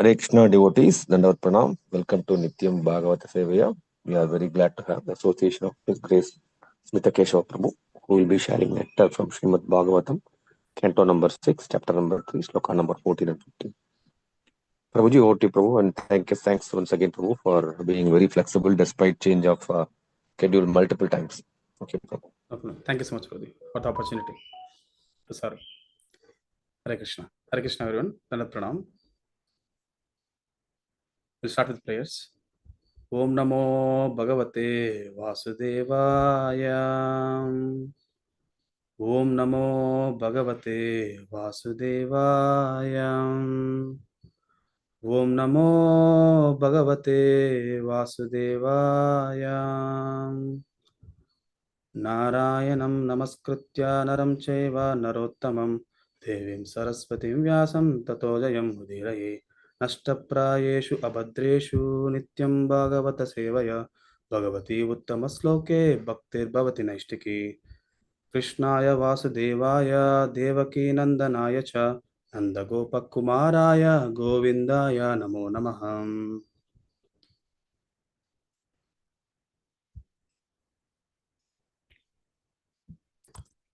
Hare Krishna devotees, Dandavat Pranam. Welcome to Nityam Bhagavata Sevaya. We are very glad to have the association of His Grace Smita Keshava Prabhu, who will be sharing nectar from Srimad Bhagavatam, Canto number 6, chapter number 3, sloka number 14 and 15. Prabhuji, over to you, Prabhu, and thanks once again, Prabhu, for being very flexible despite change of schedule multiple times. Okay, Prabhu. Okay. Thank you so much, Prabhu, for the opportunity. Sir, Hare Krishna. Hare Krishna, everyone. Dandavat Pranam. We'll start with prayers. Om Namo Bhagavate Vasudevaya. Om Namo Bhagavate Vasudevaya. Om Namo Bhagavate Vasudevaya. Narayanam Namaskritya Naram Chaiva Narottamam Devim Saraswatim Vyasam Tato Jayam Udiraye Nashtaprayeshu Abhadreshu Nityam Bhagavata Sevaya Bhagavati Uttamasloke Bhaktir Bhavati Naishtiki Krishnaya Vasudevaya Devaki Nandanaya Cha Nandagopakumaraya Govindaya Namo Namaham.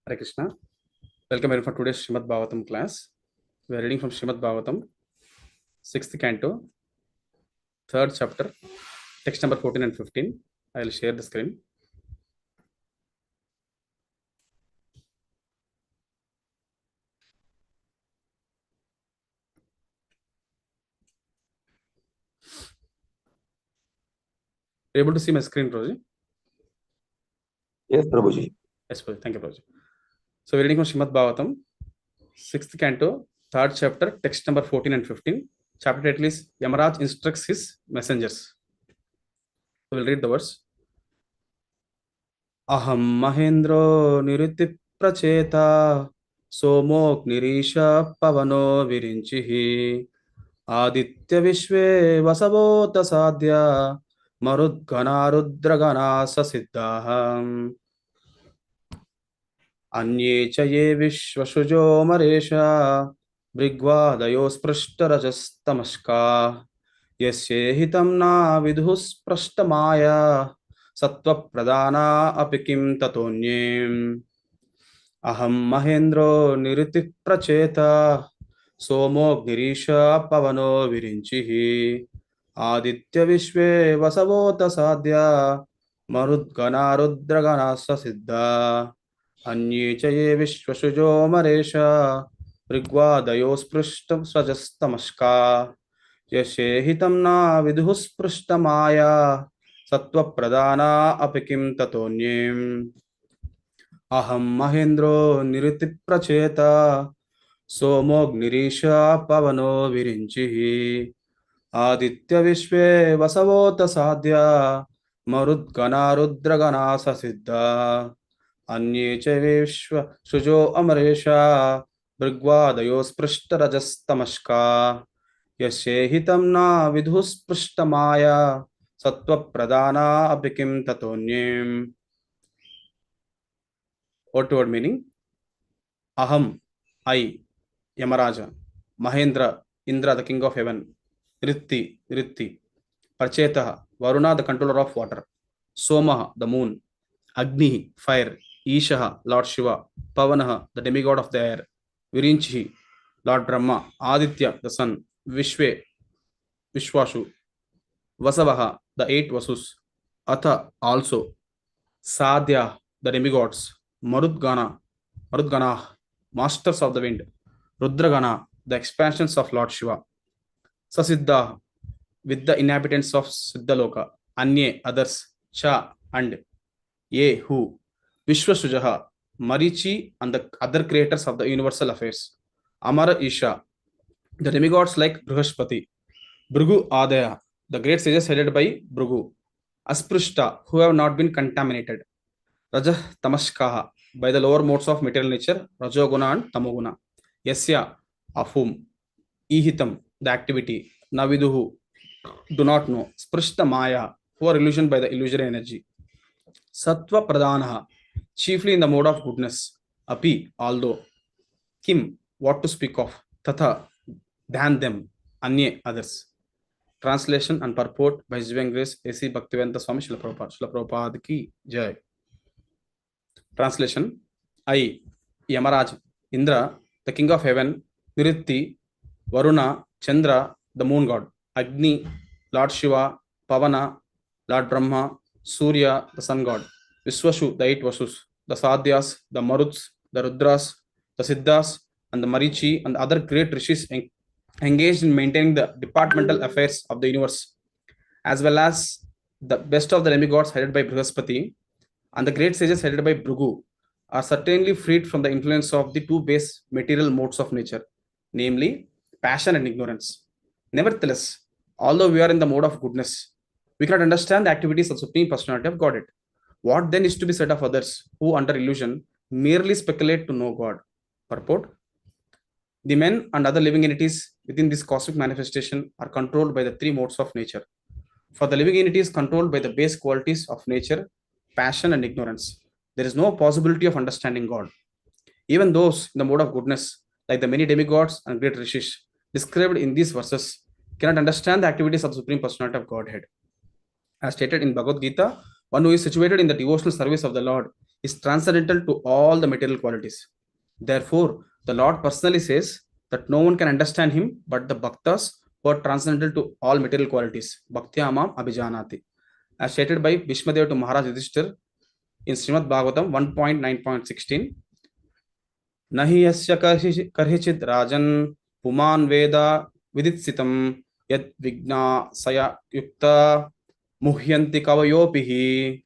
Hare Krishna. Welcome everyone for today's Srimad Bhagavatam class. We are reading from Srimad Bhagavatam, 6th canto, 3rd chapter, text number 14 and 15. I will share the screen. Are you able to see my screen, Prabhuji? Yes, Prabhuji. Yes, Prabhuji. Thank you, Prabhuji. So we are reading from Srimad Bhagavatam, 6th canto, 3rd chapter, text number 14 and 15. Chapter title is Yamaraj instructs his messengers. We will read the verse. Aham Mahendro Niriti Pracheta Somok Pavano Virinchihi Aditya Vishwe Vasavota Sadhya Marudgana Rudragana Sasiddhaham Anye Chaye Vishwasujo Maresha Brigvadayo Sprishtarajastamashka Yasye Hitam Na Vidhus Prashtamaya Sattva Pradana Apikim Tatonyem Aham Mahendro Niriti Pracheta Somo Girisha Pavano Virinchihi Aditya Vishwe Vasavota Sadhya Marudgana Rudragana Sasiddha Anye Chaye Vishwasujo Maresha Rigvadayo Sprishtam Swajastamashka Yashe Hitam Na Vidhus Prishtamaya Sattva Pradana Apikim Tatonyem Aham Mahendro Niriti Pracheta Somognirisha Pavano Virinchihi Aditya Vishwe Vasavota Sadhya Marudgana Rudragana Sasiddha Anye Cha Vishwa Sujo Amaresha Brigvadayo Sprishtarajastamashka Yashe Hitam Na Vidhus Prishtamaya Sattva Pradana Apikim Tatonyem. Word to word meaning. Aham, I, Yamaraja, Mahendra, Indra, the king of heaven, Ritti, Prachetaha, Varuna, the controller of water, Somaha, the moon, Agni, fire, Ishaha, Lord Shiva, Pavanaha, the demigod of the air, Virinchihi, Lord Brahma, Aditya, the sun, Vishwe, Vishwashu, Vasavaha, the 8 Vasus, Atha, also, Sadhya, the demigods, Marudgana, masters of the wind, Rudragana, the expansions of Lord Shiva, Sasiddha, with the inhabitants of Siddhaloka, Anye, others, Cha, and Ye, who, Vishwasujaha, Marichi, and the other creators of the universal affairs, Amara Isha, the demigods like Brihaspati, Bhrigu Adaya, the great sages headed by Bhrigu, Asprishta, who have not been contaminated, Rajah Tamashkaha, by the lower modes of material nature, Rajoguna and Tamoguna. Yasya, of whom, Ihitam, the activity, Naviduhu, do not know, Sprishta Maya, who are illusioned by the illusory energy. Sattva Pradanaha, chiefly in the mode of goodness. Api, although. Kim, what to speak of. Tatha, than them. Anye, others. Translation and purport by His Divine Grace A.C. Bhaktivedanta Swami Srila Prabhupada. Srila Prabhupada ki jai. Translation. I, Yamaraj, Indra, the king of heaven, Niritti, Varuna, Chandra, the moon god, Agni, Lord Shiva, Pavana, Lord Brahma, Surya, the sun god, Viswashu, the eight Vasus, the Sadhyas, the Maruts, the Rudras, the Siddhas, and the Marichi, and other great rishis engaged in maintaining the departmental affairs of the universe, as well as the best of the demigods headed by Brihaspati and the great sages headed by Bhrigu, are certainly freed from the influence of the two base material modes of nature, namely passion and ignorance. Nevertheless, although we are in the mode of goodness, we cannot understand the activities of Supreme Personality of Godhead. What then is to be said of others who, under illusion, merely speculate to know God? Purport. The men and other living entities within this cosmic manifestation are controlled by the three modes of nature. For the living entity is controlled by the base qualities of nature, passion, and ignorance. There is no possibility of understanding God. Even those in the mode of goodness, like the many demigods and great rishis described in these verses, cannot understand the activities of the Supreme Personality of Godhead. As stated in Bhagavad Gita, one who is situated in the devotional service of the Lord is transcendental to all the material qualities. Therefore, the Lord personally says that no one can understand him but the bhaktas who are transcendental to all material qualities. Bhaktyamam abhijanati. As stated by Bhishmadev to Maharaj Yudhishthir in Srimad Bhagavatam 1.9.16. Nahi yasya karhichid rajan puman veda viditsitam yad vigna saya yukta muhyanti kavayopihi.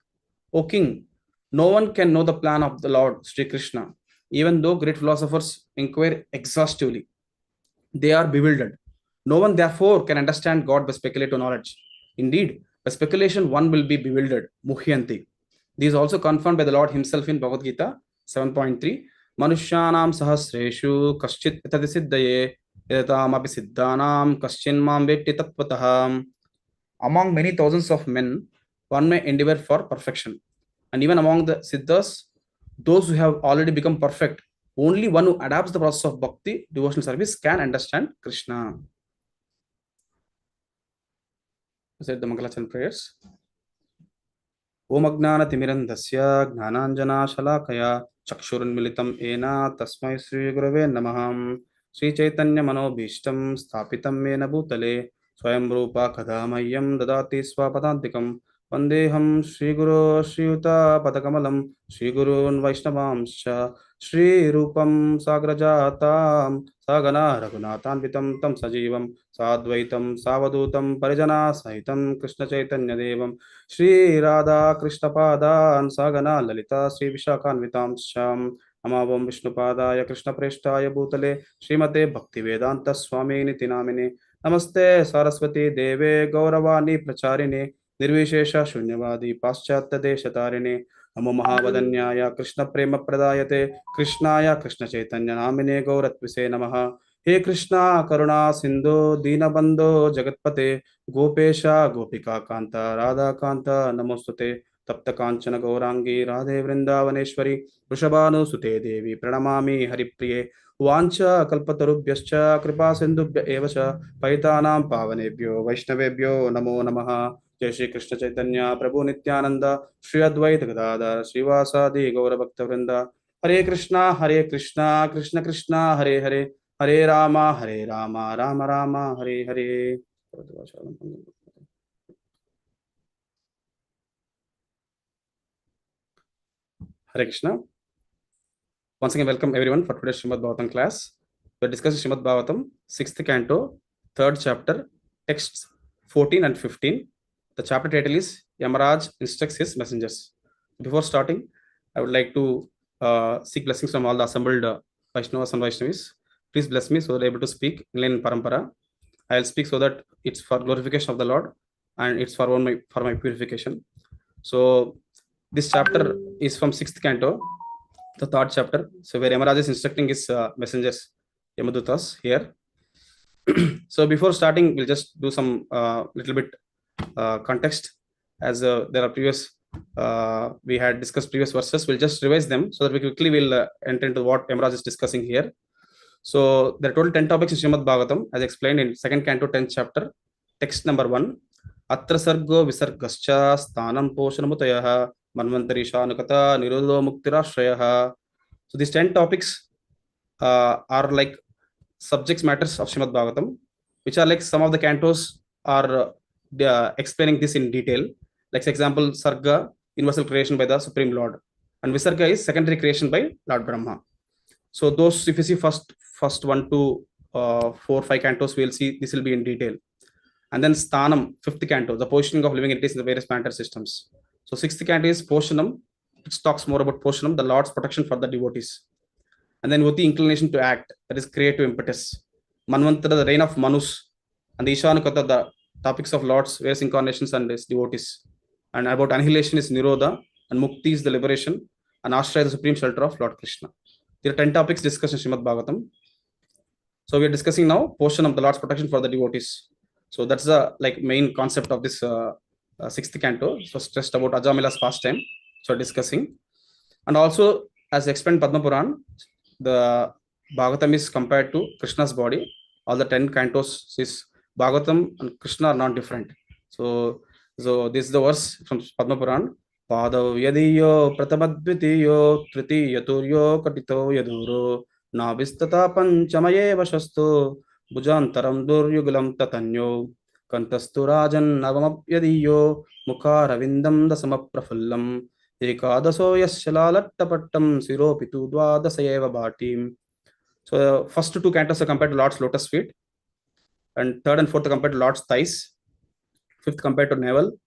O king, no one can know the plan of the Lord Sri Krishna, even though great philosophers inquire exhaustively. They are bewildered. No one, therefore, can understand God by speculative knowledge. Indeed, by speculation, one will be bewildered. Muhyanti. This is also confirmed by the Lord Himself in Bhagavad Gita 7.3. Manushyanam sahasreshu kaschit etadisiddhaye edatam abhisiddhanam kaschinmam vetti tatvataham. Among many thousands of men, one may endeavor for perfection. And even among the siddhas, those who have already become perfect, only one who adapts the process of bhakti, devotional service, can understand Krishna. Said the Mangalachan prayers. Om Agnana Timirandasya Gnananjana Shalakaya Chakshurunmilitam Ena Tasmai Sri Gurave Namaham Sri Chaitanya Manobhishtam Sthapitam Mena Bhutale Swayam Rupa Kadamayam Dadati Swapadantikam Vandeham Sri Guru Sri Yuta Padakamalam Sri Gurun Vaishnavamscha Sri Rupam Sagrajatam Sagana Raghunathanvitam Tam Sajivam Sadvaitam Savadutam Parijana Sahitam Krishna Chaitanya Devam Shri Radha Krishna Padan Sagana Lalita Sri Vishakhanvitam Sham Amavam Vishnupadaya Krishna Preshtaya Bhutale Srimate Bhaktivedanta Swami Niti Namine Namaste Saraswati Deve Gauravani Pracharine Nirvishesha Shunyavadi Paschatya Deshatarine Namo Mahavadanyaya Krishna Prema Pradayate Krishnaya Krishna Chaitanya Namine Gauratvise Namaha He Krishna Karuna Sindhu Dinabandho Jagatpate Gopesha Gopika Kanta Radha Kanta Namostute Tapta Kanchana Gaurangi Radhe Vrindavaneshwari Vrishabhanu Sute Devi Pranamami Haripriye Vancha Kalpatarubhyascha Kripa Sindhubhya Evacha Paitanam Pavanebhyo Vaishnavebhyo Namo Namaha Jai Shri Krishna Chaitanya Prabhu Nityananda Shri Advaita Gadadhar Srivasadi Gaura Bhakta Vrinda Hare Krishna Krishna Krishna Hare Hare Hare Rama Rama Rama Hare Hare. Hare Krishna. Once again, welcome everyone for today's Srimad Bhagavatam class. We are discussing Srimad Bhagavatam, 6th canto, 3rd chapter, texts 14 and 15. The chapter title is Yamaraj Instructs His Messengers. Before starting, I would like to seek blessings from all the assembled Vaishnavas and Vaishnavis. Please bless me so that I am able to speak in Parampara. I will speak so that it's for glorification of the Lord and it's for my purification. So this chapter is from 6th canto, the 3rd chapter. So where Yamaraj is instructing his messengers, Yamadutas here. So before starting, we'll just do some little bit context, as there are previous we had discussed previous verses. We'll just revise them so that we quickly will enter into what Yamaraj is discussing here. So there are total 10 topics in Srimad Bhagavatam, as explained in second canto, 10th chapter, text number 1. Atra sargo visargascha sthanam poshanamutayah manvantari shanukata nirodho muktirashrayah. So these 10 topics are like subjects matters of Srimad Bhagavatam, which are like some of the cantos are explaining this in detail. Like for example, Sarga, universal creation by the Supreme Lord, and Visarga is secondary creation by Lord Brahma. So those, if you see first 1 to 4, 5 cantos, we'll see this will be in detail. And then Sthanam, fifth canto, the positioning of living entities in the various planetary systems. So sixth canto is Poshanam, which talks more about Poshanam, the Lord's protection for the devotees. And then Vati, inclination to act, that is creative impetus. Manvantara, the reign of Manus, and the Ishanukata, the topics of Lord's various incarnations and his devotees. And about annihilation is Nirodha, and Mukti is the liberation, and Ashraya, the supreme shelter of Lord Krishna. There are 10 topics discussed in Srimad Bhagavatam. So we are discussing now portion of the Lord's protection for the devotees. So that's the like main concept of this sixth canto. So stressed about Ajamila's pastime. So discussing, and also as explained Padma Puran, the Bhagavatam is compared to Krishna's body. All the 10 cantos is Bhagavatam and Krishna are not different. So this is the verse from Padma Puran. Padav yadiyo pratamadvitiyo tritiyaturyo katito yaduro nabistata panchamaye vashasto bhujantaram duryugulam tatanyo kantastu rajan navamapyadiyo mukharavindam dasamaprafullam ekadaso yasyalalattapattam siropitu dvadasayeva bhatim. So first 2 cantos are compared to Lord's lotus feet, and third and fourth are compared to Lord's thighs, fifth compared to navel,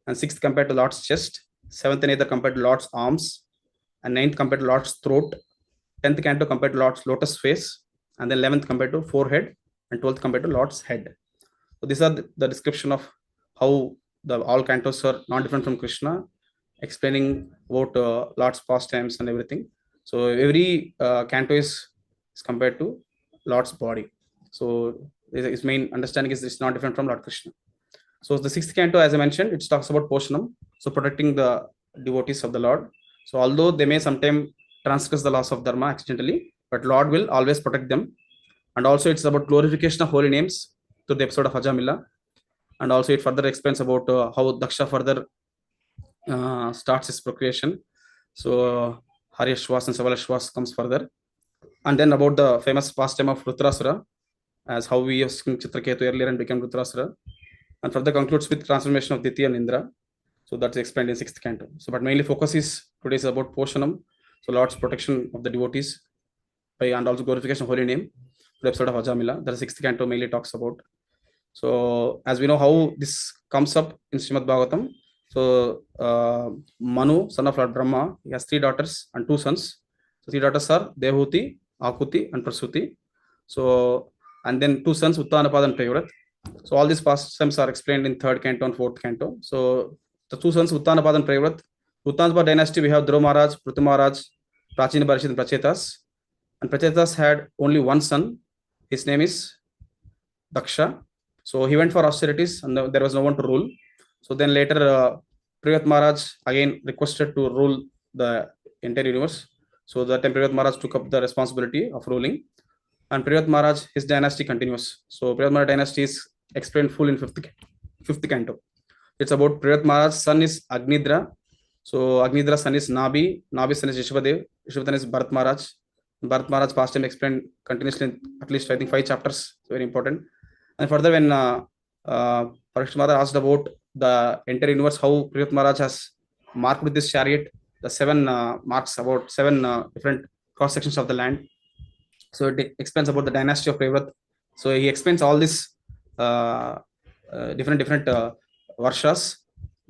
and sixth compared to Lord's chest, seventh and eighth are compared to Lord's arms, and ninth compared to Lord's throat, 10th canto compared to Lord's lotus face, and then 11th compared to forehead, and 12th compared to Lord's head. So these are the description of how the all cantos are not different from Krishna, explaining about Lord's pastimes and everything. So every canto is compared to Lord's body. So his main understanding is it's not different from Lord Krishna. So the sixth canto, as I mentioned, it talks about Poshanam, so protecting the devotees of the Lord. So although they may sometimes transgress the laws of Dharma accidentally, but Lord will always protect them. And also it's about glorification of holy names to the episode of Ajamila. And also it further explains about how Daksha further starts his procreation. So Haryashwas and Savalashwas comes further. And then about the famous pastime of Rudrasura, as how we used Chitraketu earlier and became Rudrasura. And further concludes with transformation of Ditya and Indra. So that's explained in sixth canto. So, but mainly focus is today is about Poshanam, so Lord's protection of the devotees by and also glorification of holy name. The episode of Ajamila, that sixth canto mainly talks about. So as we know how this comes up in Srimad Bhagavatam. So Manu, son of Lord Brahma, he has 3 daughters and 2 sons. So 3 daughters are Dehuti, Akuti, and Prasuti. So and then 2 sons, Uttanapada and Prayavrat. So all these pastimes are explained in 3rd canto and 4th canto. So the 2 sons, Uttanapada and Prayavrat. Uttanapada dynasty, we have Dhruva Maharaj, Prithu Maharaj, Prachina Barishit, and Prachetas. And Prachetas had only 1 son. His name is Daksha. So he went for austerities and there was no one to rule. So then later Priyat Maharaj again requested to rule the entire universe. So that time Priyat Maharaj took up the responsibility of ruling. And Priyat Maharaj, his dynasty continues. So Priyat Maharaj dynasty is explained full in fifth canto. It's about Priyat Maharaj's son is Agnidra. So Agnidra's son is Nabi. Nabi's son is Yashvadev. Yashvadev is Bharat Maharaj. Bharat Maharaj past time explained continuously in at least I think 5 chapters. Very important. And further when Parikshit Maharaj asked about the entire universe, how Priyat Maharaj has marked with this chariot the 7 marks about 7 different cross sections of the land. So it explains about the dynasty of Prayavrat. So he explains all this different varshas,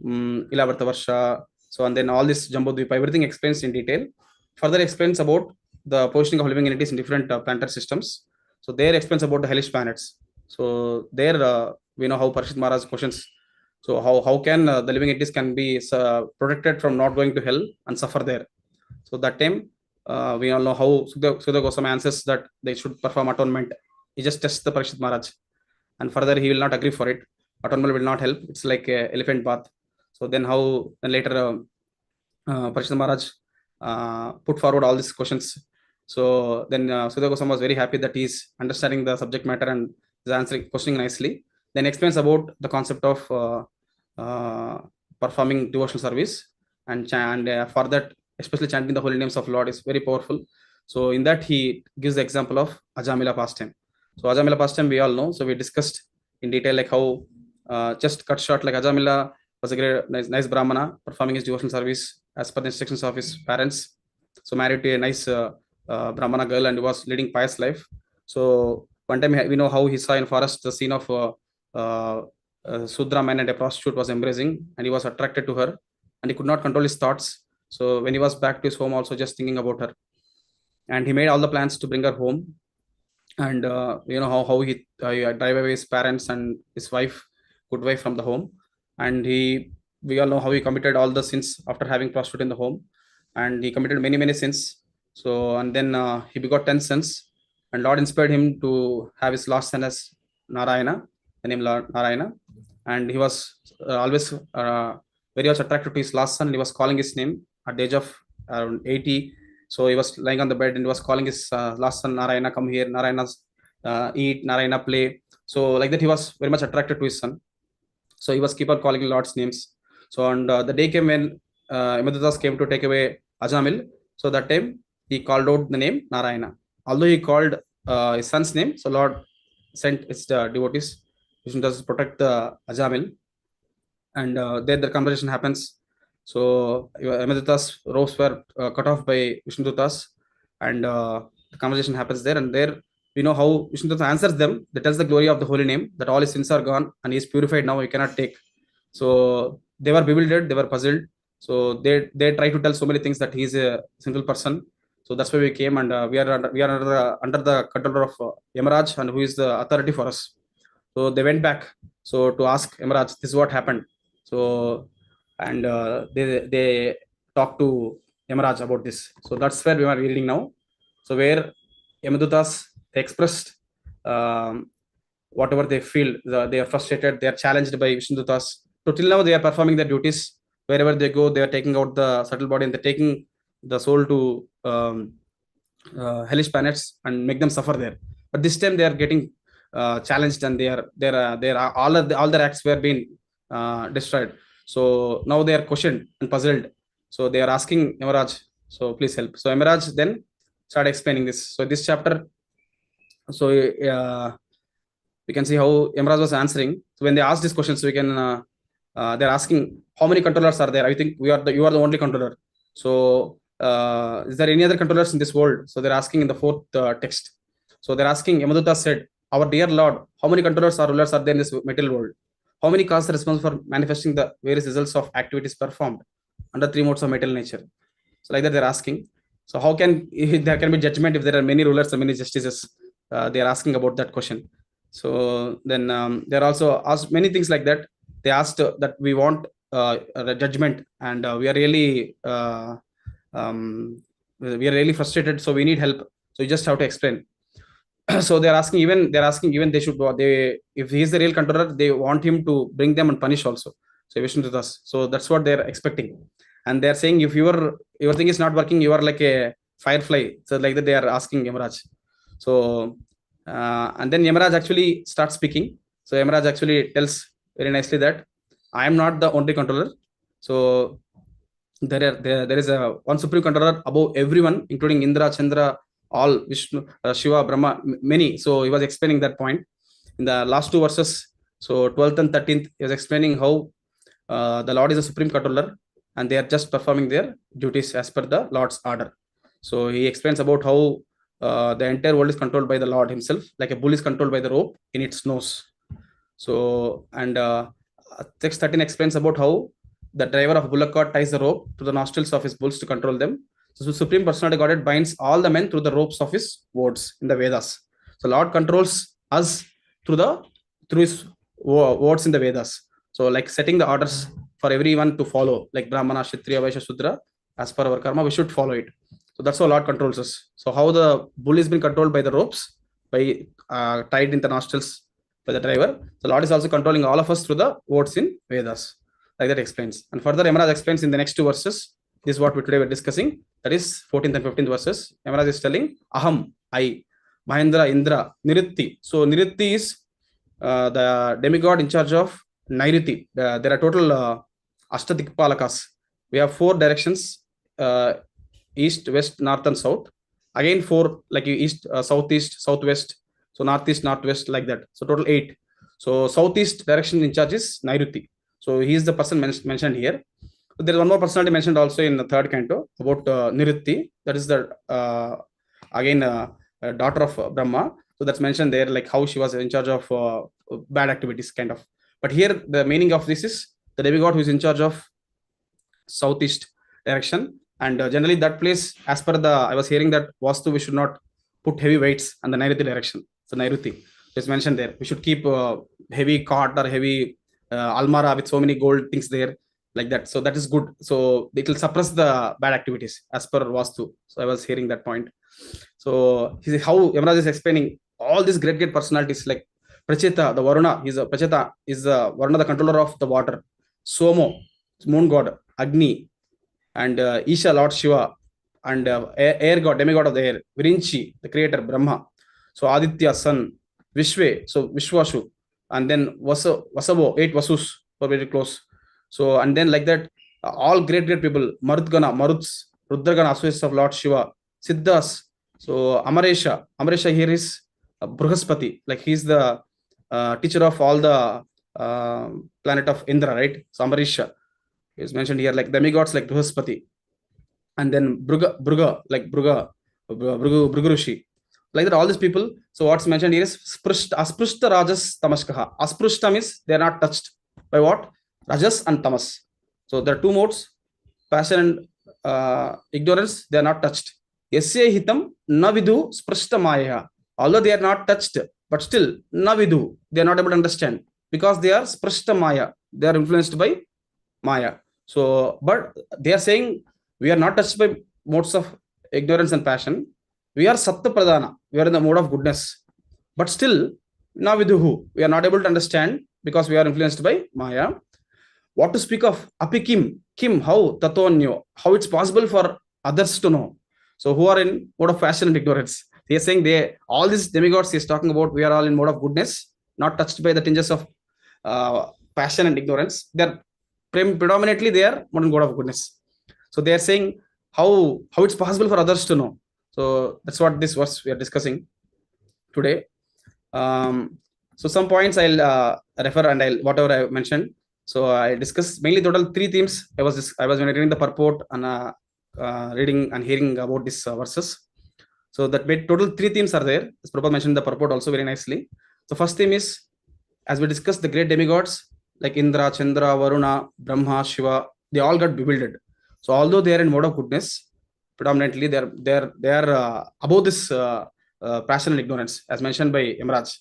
Ilavarta Varsha. So and then all this Jambudvipa, everything explains in detail. Further explains about the positioning of living entities in different planetary systems. So there explains about the hellish planets. So there we know how Parikshit Maharaj questions. So how can the living entities can be protected from not going to hell and suffer there. So that time we all know how Sudha Goswami answers that they should perform atonement. He just tests the Parikshit Maharaj, and further he will not agree for it. Atonement will not help. It's like a elephant bath. So then later Parikshit Maharaj put forward all these questions So then Sudha Goswami was very happy that he's understanding the subject matter and is answering, questioning nicely. Then explains about the concept of uh, performing devotional service, and for that, especially chanting the holy names of Lord is very powerful. So in that, he gives the example of Ajamila pastime. So Ajamila pastime we all know. So we discussed in detail like how just cut short, like Ajamila was a great nice Brahmana performing his devotional service as per the instructions of his parents. So married to a nice Brahmana girl and was leading pious life. So one time we know how he saw in forest the scene of Sudra man and a prostitute was embracing, and he was attracted to her, and he could not control his thoughts. So when he was back to his home, also just thinking about her, and he made all the plans to bring her home. And how he drive away his parents and his wife, good wife, from the home. And we all know how he committed all the sins after having prostitute in the home, and he committed many sins. So and then he begot 10 sons, and Lord inspired him to have his last son as Narayana, the name Lord Narayana. And he was always very much attracted to his last son. He was calling his name at the age of around 80. So he was lying on the bed and he was calling his last son, Narayana, come here, Narayana, eat, Narayana, play. So like that, he was very much attracted to his son. So he was keep on calling Lord's names. So and the day came when Yamadutas came to take away Ajamil. So that time he called out the name Narayana. Although he called his son's name, so Lord sent his devotees, Vishnu does protect the Ajamil, and there the conversation happens. So Yamadutas robes were cut off by Vishnudutas, and the conversation happens there. And there we know how Vishnudutas answers them. That tells the glory of the holy name, that all his sins are gone and he is purified now. He cannot take. So they were bewildered. They were puzzled. So they try to tell so many things that he is a sinful person. So that's why we came, and we are under the control of Yamaraj, and who is the authority for us. So they went back so to ask Yamaraj, this is what happened. So and they talked to Yamaraj about this. So that's where we are reading now. So where Yamadutas expressed whatever they feel, they are frustrated, they are challenged by Vishnudutas. So till now they are performing their duties. Wherever they go, they are taking out the subtle body and they're taking the soul to hellish planets and make them suffer there. But this time they are getting challenged, and they are all their acts were being destroyed. So now they are questioned and puzzled. So they are asking Yamaraj, so please help. So Yamaraj then start explaining this. So this chapter, so we can see how Yamaraj was answering. So when they ask these questions, so we can they're asking how many controllers are there. I think you are the only controller. So is there any other controllers in this world? So they're asking in the fourth text. So they're asking, Yamaduta said, our dear Lord, how many controllers or rulers are there in this material world? How many causes are responsible for manifesting the various results of activities performed under three modes of material nature? So like that they're asking. So how can there can be judgment if there are many rulers and many justices? They are asking about that question. So then there are also asked many things like that. They asked that we want a judgment, and we are really frustrated. So we need help. So you just have to explain. So they're asking even they should if he is the real controller, they want him to bring them and punish also. So Vishnudutas. So that's what they're expecting, and they're saying if your thing is not working, you are like a firefly. So like that they are asking Yamaraj. So and then Yamaraj actually starts speaking. So Yamaraj actually tells very nicely that I am not the only controller. So there is a one supreme controller above everyone, including Indra, Chandra, all Vishnu, Shiva, Brahma, many. So he was explaining that point in the last two verses. So 12th and 13th, he was explaining how the Lord is a supreme controller, and they are just performing their duties as per the Lord's order. So he explains about how the entire world is controlled by the Lord himself, like a bull is controlled by the rope in its nose. So and text 13 explains about how the driver of a bullock cart ties the rope to the nostrils of his bulls to control them. So the Supreme Personality Godhead binds all the men through the ropes of his words in the Vedas. So Lord controls us through his words in the Vedas. So like setting the orders for everyone to follow, like Brahmana, Kshatriya, Vaishya, Shudra, as per our karma, we should follow it. So that's how Lord controls us. So how the bull is being controlled by the ropes, by tied in the nostrils by the driver. The Lord is also controlling all of us through the words in Vedas. Like that explains. And further, Yamaraj explains in the next two verses. This is what we today were discussing. That is 14th and 15th verses. Yamaraj is telling, Aham, I, Mahendra, Indra, Niritti. So Niritti is the demigod in charge of Nairiti. There are total Ashtadikpalakas. We have 4 directions, east, west, north, and south. Again 4, like east, southeast, southwest. So northeast, northwest, like that. So total 8. So southeast direction in charge is Nairuti. So he is the person mentioned here. So there is one more personality mentioned also in the 3rd canto about Niritti. That is the again daughter of Brahma. So that's mentioned there, like how she was in charge of bad activities, kind of. But here the meaning of this is the demigod who is in charge of southeast direction. And generally that place, as per the, I was hearing that Vastu, we should not put heavy weights on the Nairuti direction. So Nairuti is mentioned there. We should keep heavy cart or heavy almara with so many gold things there, like that. So that is good. So it will suppress the bad activities as per Vastu. So I was hearing that point. So how Yamaraj is explaining all these great personalities, like Pracheta, the Varuna, Pracheta is the Varuna, the controller of the water. Somo, moon god. Agni, and Isha, Lord Shiva, and air god, demigod of the air. Virinchi, the creator, Brahma. So Aditya, sun. Vishwe, so Vishwashu, and then Vasavo, 8 Vasus, were very close. So, and then like that, all great people, Marudgana, Maruts, Rudragana, associates of Lord Shiva, Siddhas. So Amaresha here is Bruhaspati, like he's the teacher of all the planet of Indra, right? So Amaresha is mentioned here, like demigods like Bruhaspati, and then Bruga, like Bruga Rishi, like that, all these people. So what's mentioned here is Asprishta Rajas Tamashkaha. Asprishta means they are not touched by what? Rajas and Tamas. So there are 2 modes, passion and ignorance, they are not touched. Yasya hitam navidu sprishta maya. Although they are not touched, but still navidu, they are not able to understand, because they are sprishta maya, they are influenced by Maya. So, but they are saying we are not touched by modes of ignorance and passion. We are Sattva Pradhana. We are in the mode of goodness. But still, Naviduhu, we are not able to understand because we are influenced by Maya. What to speak of Apikim, Kim, how, Tatonyo, how it's possible for others to know. So, who are in mode of passion and ignorance. He is saying all these demigods he is talking about, we are all in mode of goodness, not touched by the tinges of passion and ignorance. They are predominantly they are modern god of goodness. So they are saying how it's possible for others to know. So that's what this verse we are discussing today. So some points I'll refer, and I'll whatever I mentioned. So I discussed mainly total 3 themes. I was reading the purport and reading and hearing about these verses. So that made total 3 themes are there. As Prabhupada mentioned the purport also very nicely. So first theme is, as we discussed, the great demigods like Indra, Chandra, Varuna, Brahma, Shiva, they all got bewildered. So although they are in mode of goodness, predominantly they are above this passion and ignorance, as mentioned by Yamaraj,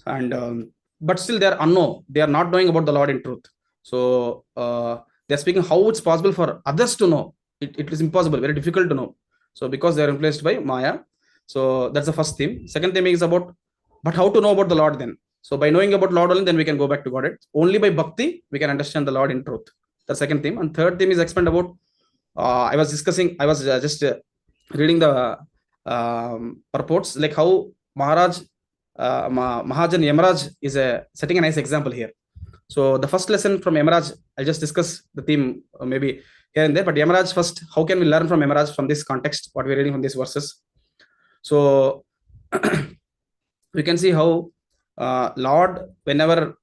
and but still they are unknown. They are not knowing about the Lord in truth. So they are speaking how it's possible for others to know. It is impossible, very difficult to know. So because they are influenced by Maya. So that's the first theme. Second theme is about, but how to know about the Lord then? So by knowing about Lord only, then we can go back to Godhead. Only by bhakti we can understand the Lord in truth. The second theme. And third theme is explained about, I was just reading the purports, like how Maharaj, Mahajan Yamaraj is setting a nice example here. So the first lesson from Yamaraj, I'll just discuss the theme maybe here and there. But Yamaraj first, how can we learn from Yamaraj from this context, what we're reading from these verses? So we can see how Lord, whenever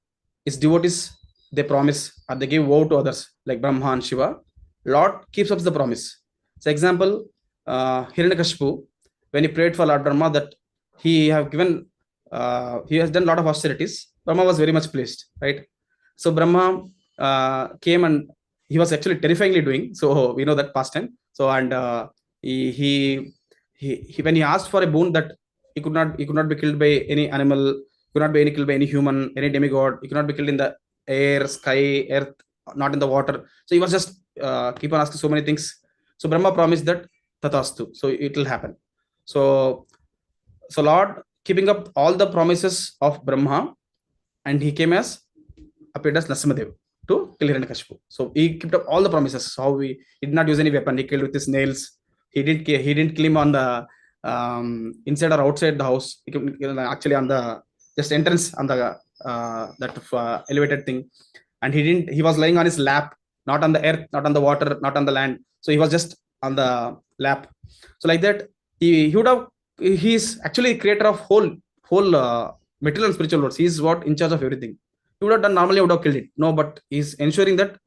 his devotees, they promise or they give vow to others, like Brahma and Shiva, Lord keeps up the promise. So example, Hiranyakashipu, when he prayed for Lord Brahma that he has done a lot of austerities, Brahma was very much pleased, right? So Brahma came, and he was actually terrifyingly doing. So we know that past time. So and he when he asked for a boon that he could not be killed by any animal, could not be killed by any human, any demigod. He could not be killed in the air, sky, earth, not in the water. So he was just keep on asking so many things. So Brahma promised that Tatastu. So it will happen. So Lord keeping up all the promises of Brahma, and he came as appeared as Narasimhadev to kill Hiranyakashipu. So he kept up all the promises. So he did not use any weapon. He killed with his nails. he didn't kill him on the inside or outside the house. Actually on the just entrance on the that elevated thing, and he was lying on his lap, not on the earth, not on the water, not on the land. So he was just on the lap. So like that, he would have, he's actually creator of whole material and spiritual worlds. He's what in charge of everything. He would have done normally, would have killed it. No, but he's ensuring that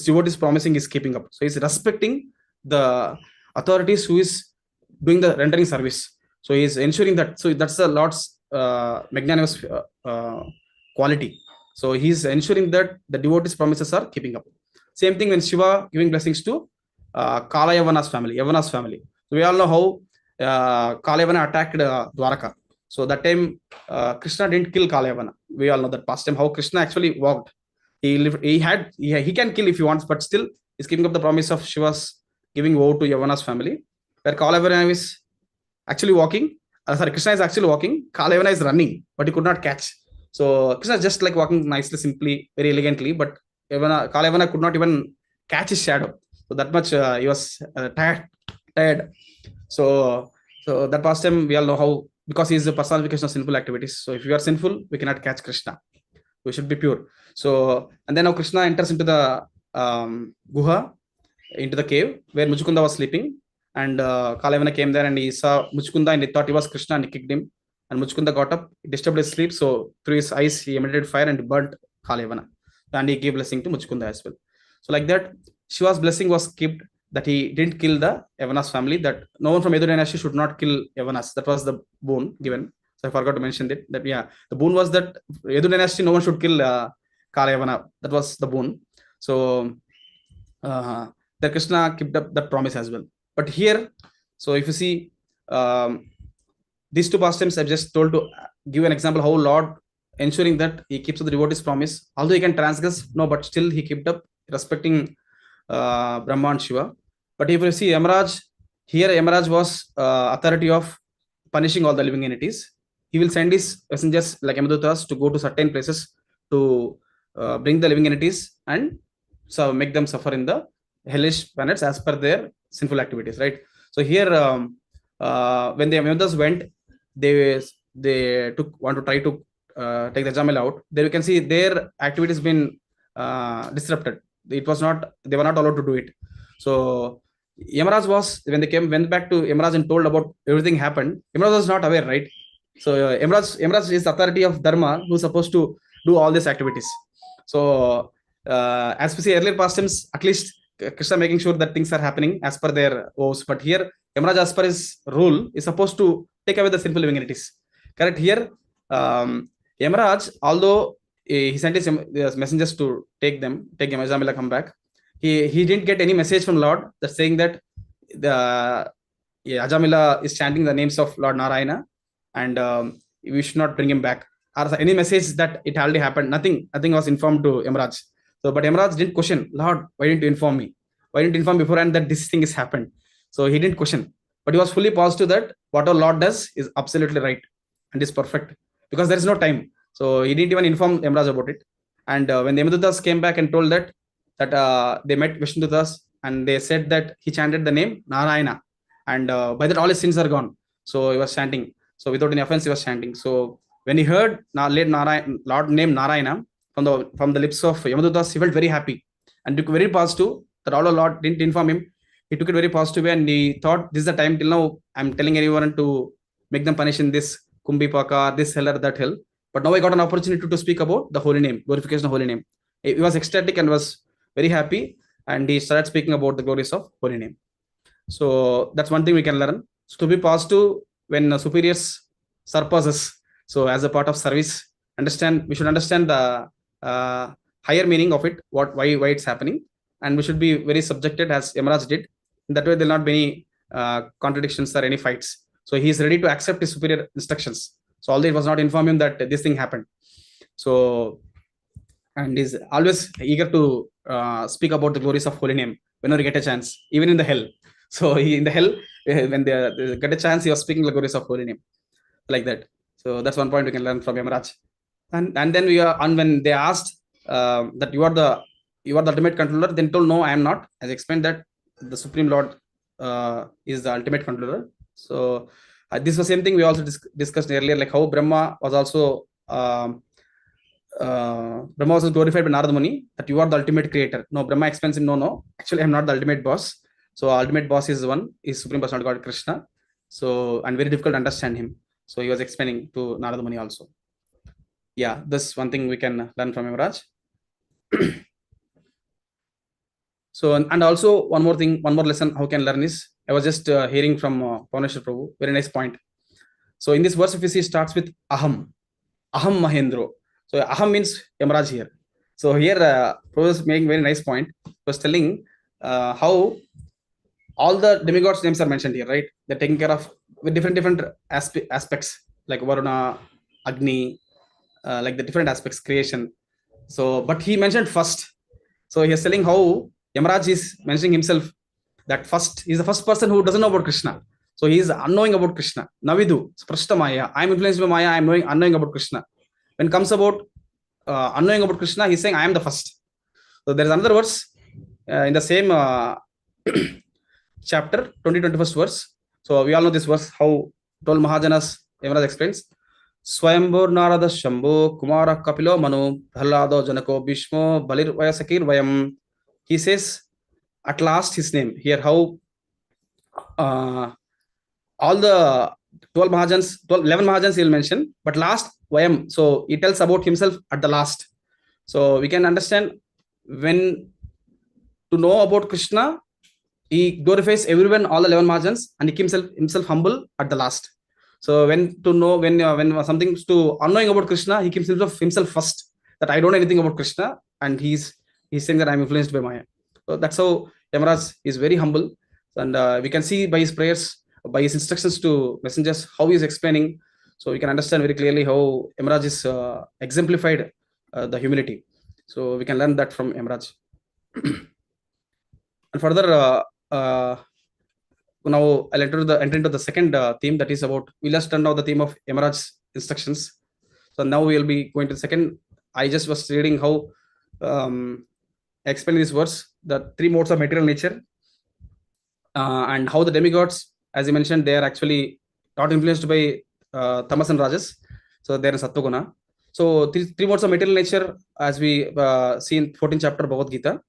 what is promising is keeping up. So he's respecting the authorities who is doing the rendering service. So he's ensuring that. So that's the Lord's magnanimous quality. So he's ensuring that the devotees' promises are keeping up. Same thing when Shiva giving blessings to Kala Yavana's family, Yavana's family. So we all know how Kala Yavana attacked Dwaraka. So that time Krishna didn't kill Kala Yavana. We all know that past time how Krishna actually walked. He lived, he can kill if he wants, but still he's keeping up the promise of Shiva's giving woe to Yavana's family. Where Kala Yavana is actually walking, Krishna is actually walking, Kala Yavana is running, but he could not catch. So Krishna is just like walking nicely, simply, very elegantly, but Kala Yavana could not even catch his shadow. So that much he was tired. So that past time we all know how, because he is the personification of sinful activities. So if you are sinful, we cannot catch Krishna. We should be pure. So, and then now Krishna enters into the guha, into the cave where Muchukunda was sleeping, and Kala Yavana came there and he saw Muchukunda and he thought he was Krishna and he kicked him. And Muchukunda got up, disturbed his sleep. So through his eyes, he emanated fire and burnt Kala Yavana. And he gave blessing to Muchukunda as well. So like that, Shiva's blessing was kept, that he didn't kill the Yavanas family, that no one from Edu dynasty should not kill Yavanas. That was the boon given. So I forgot to mention that. That yeah, the boon was that Edu dynasty, no one should kill Kala Yavana. That was the boon. So the Krishna kept up that promise as well. But here, so if you see these two pastimes, I've just told to give an example how Lord ensuring that he keeps the devotee's promise. Although he can transgress, no, but still he kept up respecting Brahma and Shiva. But if you see Yamaraj, here Yamaraj was authority of punishing all the living entities. He will send his messengers like Yamadutas to go to certain places to bring the living entities and so make them suffer in the hellish planets as per their sinful activities, right? So here, when the Yamadutas went, they want to try to take the Jamil out. There you can see their activities been disrupted. It was not, they were not allowed to do it. So Yamaraj was, when they went back to Yamaraj and told about everything happened, Yamaraj was not aware, right? So Yamaraj is the authority of Dharma who's supposed to do all these activities. So as we see earlier pastimes, at least Krishna making sure that things are happening as per their vows. But here Yamaraj, as per his rule, is supposed to take away the sinful living entities. Correct? Here Yamaraj, although he sent his messengers to take Yamajamila come back, he didn't get any message from Lord that's saying that the Ajamila is chanting the names of Lord Narayana and we should not bring him back. Or any message that it already happened, nothing was informed to Yamaraj. So, but Yamaraj didn't question, Lord, why didn't you inform me? Why didn't you inform beforehand that this thing has happened? So he didn't question, but he was fully positive that what our Lord does is absolutely right and is perfect, because there is no time. So he didn't even inform Yamaraj about it. And when the Yamadutas came back and told that they met Vishnudutas and they said that he chanted the name Narayana, and by that all his sins are gone. So he was chanting. So without any offense, he was chanting. So when he heard Lord name Narayana from the lips of Yamadutas, he felt very happy and took very positive that all our Lord didn't inform him. He took it very positive way and he thought, this is the time. Till now I'm telling everyone to make them punish in this Kumbhipaka, this hell or that hell. But now I got an opportunity to speak about the holy name, glorification of holy name. He was ecstatic and was very happy, and he started speaking about the glories of holy name. So that's one thing we can learn. So to be positive when superiors surpass us. So as a part of service, we should understand the higher meaning of it, why it's happening, and we should be very subjected as Yamaraj did. In that way, there will not be any contradictions or any fights. So he is ready to accept his superior instructions. So although it was not informed him that this thing happened. So, and is always eager to speak about the glories of holy name whenever you get a chance, even in the hell. So in the hell, when they get a chance, he was speaking the glories of holy name like that. So that's one point we can learn from Yamaraj. And then when they asked that you are the ultimate controller, then told, no, I am not. As I explained that the Supreme Lord is the ultimate controller. So this was same thing we also discussed earlier, like how Brahma was also Brahma was glorified by Narada Muni that you are the ultimate creator. No, Brahma explains him, no, actually I'm not the ultimate boss. So ultimate boss is one, is Supreme Personality God Krishna. So, and very difficult to understand him. So he was explaining to Narada Muni also. Yeah, this one thing we can learn from Yamaraj. So, and also one more thing, one more lesson how can learn is, I was just hearing from Pavaneshwar Prabhu, very nice point. So in this verse, if you see, starts with Aham Mahendro. So Aham means Yamaraj here. So here, Prabhu is making very nice point. He was telling how all the demigods' names are mentioned here, right? They're taking care of with different aspects, like Varuna, Agni, like the different aspects, creation. So, but he mentioned first. So he is telling how Yamaraj is mentioning himself that first, he's the first person who doesn't know about Krishna. So he is unknowing about Krishna. Navidu, Sprashta Maya. I'm influenced by Maya. I'm unknowing about Krishna. When it comes about unknowing about Krishna, he's saying, I am the first. So there is another verse in the same chapter, 21st verse. So we all know this verse, how 12 Mahajanas, Yamaraj explains. Swayambur Narada Shambhu Kumara Kapilo Manu Bhalado Janako Bhishmo Balir Vayasakir Vayam. He says at last his name here, how all the 12 Mahajans, 11 Mahajans he'll mention, but last Vayam. So he tells about himself at the last. So we can understand when to know about Krishna, he glorifies everyone, all the 11 Mahajans, and he keeps himself humble at the last. So when to know, when something's to unknowing about Krishna, he keeps himself first, that I don't know anything about Krishna, and he's saying that I'm influenced by Maya. So that's how Yamaraj is very humble, and we can see by his prayers, by his instructions to messengers, how he is explaining. So we can understand very clearly how Yamaraj is exemplified the humility. So we can learn that from Yamaraj. And further, now I'll enter into the second theme, that is about, we'll just turn now the theme of Yamaraj's instructions. So now we'll be going to the second. I just was reading how I explained this verse, the three modes of material nature, and how the demigods, as you mentioned, they are actually not influenced by tamas and rajas. So they're in sattva. So three modes of material nature, as we see in 14th chapter of Bhagavad Gita,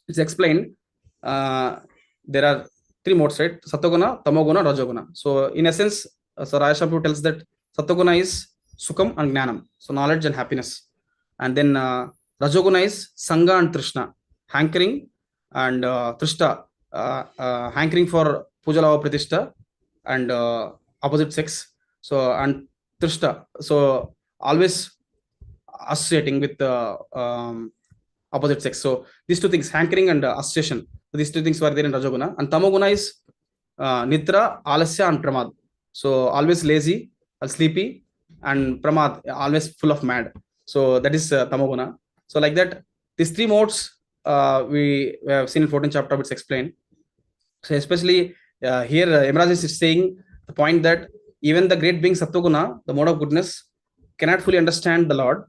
it's explained. There are three modes, right? Sattva, tamoguna, rajoguna. So in essence, so Rajashampur tells that sattva is sukham and gnanam, so knowledge and happiness. And then rajoguna is sangha and trishna, hankering, and trishta, hankering for pujalava pratishta and opposite sex. So, and trishta, so always associating with the opposite sex. So these two things, hankering and association, so these two things were there in Rajoguna. And Tamoguna is Nidra, Alasya, and Pramad. So always lazy, sleepy, and Pramad, always full of mad. So that is Tamoguna. So like that, these three modes we have seen in 14th chapter, it's explained. So especially here, Yamaraj is saying the point that even the great being Sattva-guna, the mode of goodness, cannot fully understand the Lord.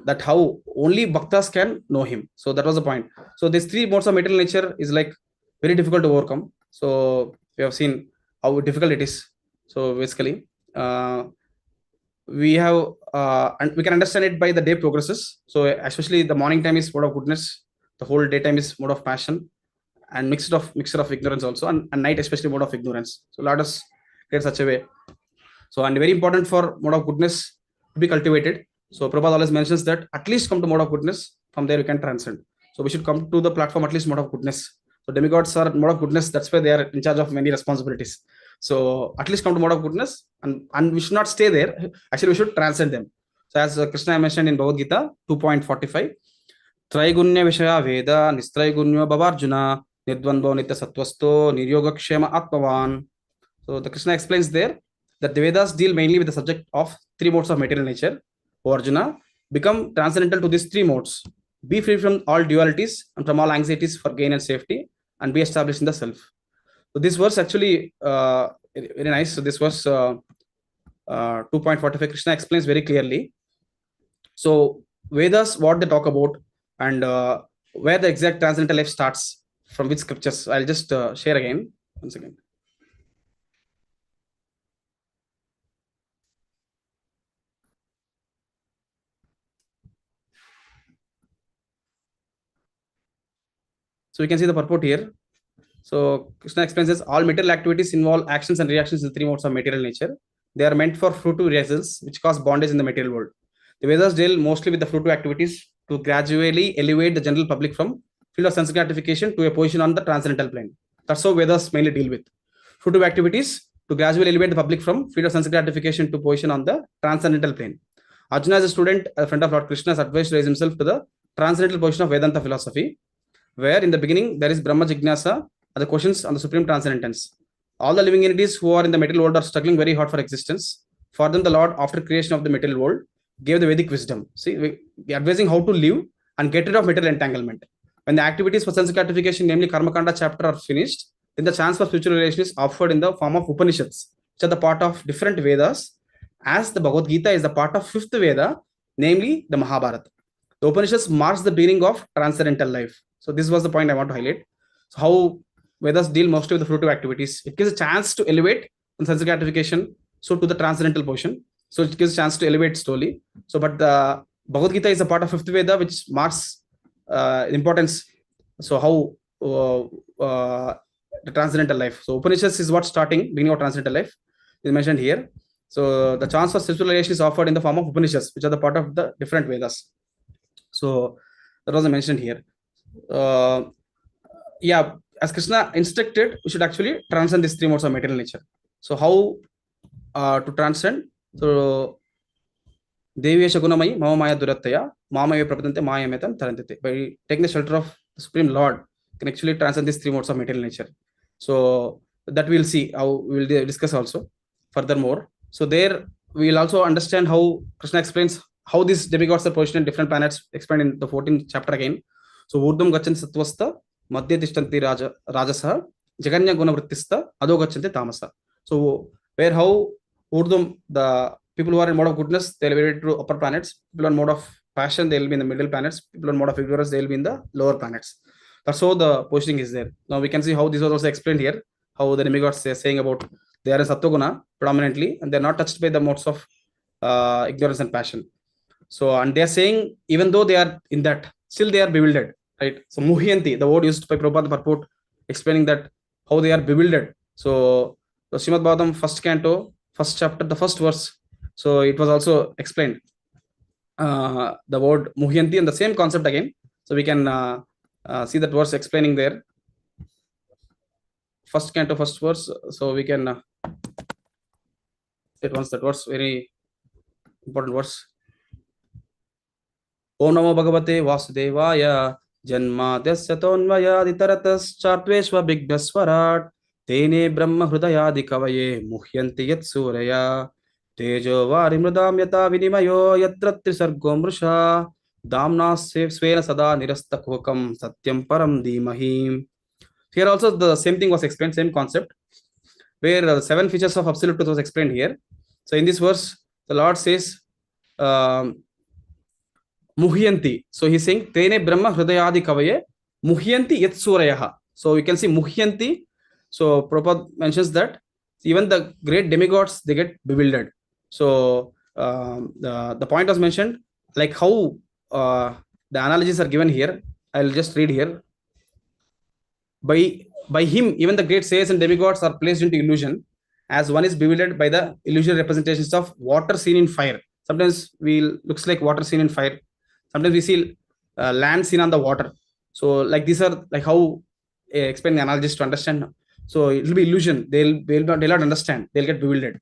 That how only bhaktas can know him. So that was the point. So these three modes of material nature is like very difficult to overcome. So we have seen how difficult it is. So basically, we have and we can understand it by the day progresses. So especially the morning time is mode of goodness, the whole daytime is mode of passion, and mixture of ignorance also, and night especially mode of ignorance. So let us get such a way. So, and very important for mode of goodness to be cultivated. So Prabhupada always mentions that at least come to mode of goodness, from there we can transcend. So we should come to the platform at least mode of goodness. So demigods are mode of goodness, that's why they are in charge of many responsibilities. So at least come to mode of goodness, and we should not stay there. Actually, we should transcend them. So as Krishna mentioned in Bhagavad Gita 2.45, Traigunya Vishaya Veda, Nistraigunya Babarjuna, Nidvanbo Nitya Sattvasto, Niryogakshema Atmavan. So the Krishna explains there that the Vedas deal mainly with the subject of three modes of material nature. O Arjuna, become transcendental to these three modes. Be free from all dualities and from all anxieties for gain and safety, and be established in the self. So this verse actually very nice. So this verse 2.45, Krishna explains very clearly. So Vedas, what they talk about, and where the exact transcendental life starts. from which scriptures. I'll just share again. Once again. So we can see the purport here. So Krishna explains this: all material activities involve actions and reactions in three modes of material nature. They are meant for fruitive results, which cause bondage in the material world. The Vedas deal mostly with the fruitive activities to gradually elevate the general public from field of sense gratification to a position on the transcendental plane. That's how Vedas mainly deal with fruitive activities to gradually elevate the public from field of sense gratification to position on the transcendental plane. Arjuna, as a student, a friend of Lord Krishna, is advised to raise himself to the transcendental position of Vedanta philosophy, where in the beginning there is Brahma Jignasa, the questions on the supreme transcendence. All the living entities who are in the material world are struggling very hard for existence. For them, the Lord, after creation of the material world, gave the Vedic wisdom. See, we advising how to live and get rid of material entanglement. When the activities for sense gratification, namely Karma Kanda chapter, are finished, then the chance for spiritual relation is offered in the form of Upanishads, which are the part of different Vedas, as the Bhagavad Gita is the part of fifth Veda, namely the Mahabharata. The Upanishads marks the beginning of transcendental life. So this was the point I want to highlight. So how Vedas deal mostly with the fruitive activities. It gives a chance to elevate in sense gratification, so to the transcendental portion. So it gives a chance to elevate slowly. So, but the Bhagavad Gita is a part of fifth Veda, which marks importance. So how the transcendental life. So Upanishads is what starting, beginning of transcendental life is mentioned here. So the chance for spiritual relation is offered in the form of Upanishads, which are the part of the different Vedas. So that was mentioned here. Yeah, as Krishna instructed, we should actually transcend these three modes of material nature. So how to transcend? So Devesha Gunamai, Mama Maya Durataya, Mama Prapatante, Maya Metan, Tarantite. By taking the shelter of the Supreme Lord, can actually transcend these three modes of material nature. So that we'll see how we'll discuss also furthermore. So there we will also understand how Krishna explains how these demigods are positioned in different planets, explained in the 14th chapter again. So Urdham Gachanti Satvasta, Madhya Tishtanti Rajasa, Jaganya Guna Vrittista, Adho Gachanti Tamasa. So where how Urdham, the people who are in mode of goodness, they'll be elevated to upper planets. People on mode of passion, they'll be in the middle planets. People on mode of ignorance, they'll be in the lower planets. That's how the positioning is there. Now we can see how this was also explained here, how the demigods are saying about they are in Sattva predominantly, and they're not touched by the modes of ignorance and passion. So, and they're saying, even though they are in that, still they are bewildered, right? So, Muhyanti, the word used by Prabhupada purport, explaining that how they are bewildered. So, the Srimad Bhagavatam, first canto, first chapter, the first verse. So, it was also explained the word Muhyanti and the same concept again. So, we can see that verse explaining there. First canto, first verse. So, we can it once that verse, very important verse. Om Namo Bhagavate Vasudevaya Janmadesya Tonvayaditarataschatveshva Bigdaswarat Tene Brahma Hrudayadi Kavaye Muhyanti Yat Suraya Tejo Varimrudam Yata Vinimayo Yatratri Sargom Rusha Damna Svena Sada Nirastakokam Satyam Param Dhimahim. Here also the same thing was explained, same concept, where the 7 features of absolute truth was explained here. So in this verse, the Lord says, Muhyanti. So he's saying, Tene Brahma Hrudayadi Kavaye Muhyanti Yat Surayaha. So you can see Muhyanti. So Prabhupada mentions that even the great demigods, they get bewildered. So the point was mentioned, like how the analogies are given here. I'll just read here. By him, even the great sages and demigods are placed into illusion, as one is bewildered by the illusory representations of water seen in fire. Sometimes looks like water seen in fire. Sometimes we see land seen on the water. So like these are like how explain the analogies to understand. So it will be illusion. They'll not understand. They'll get bewildered.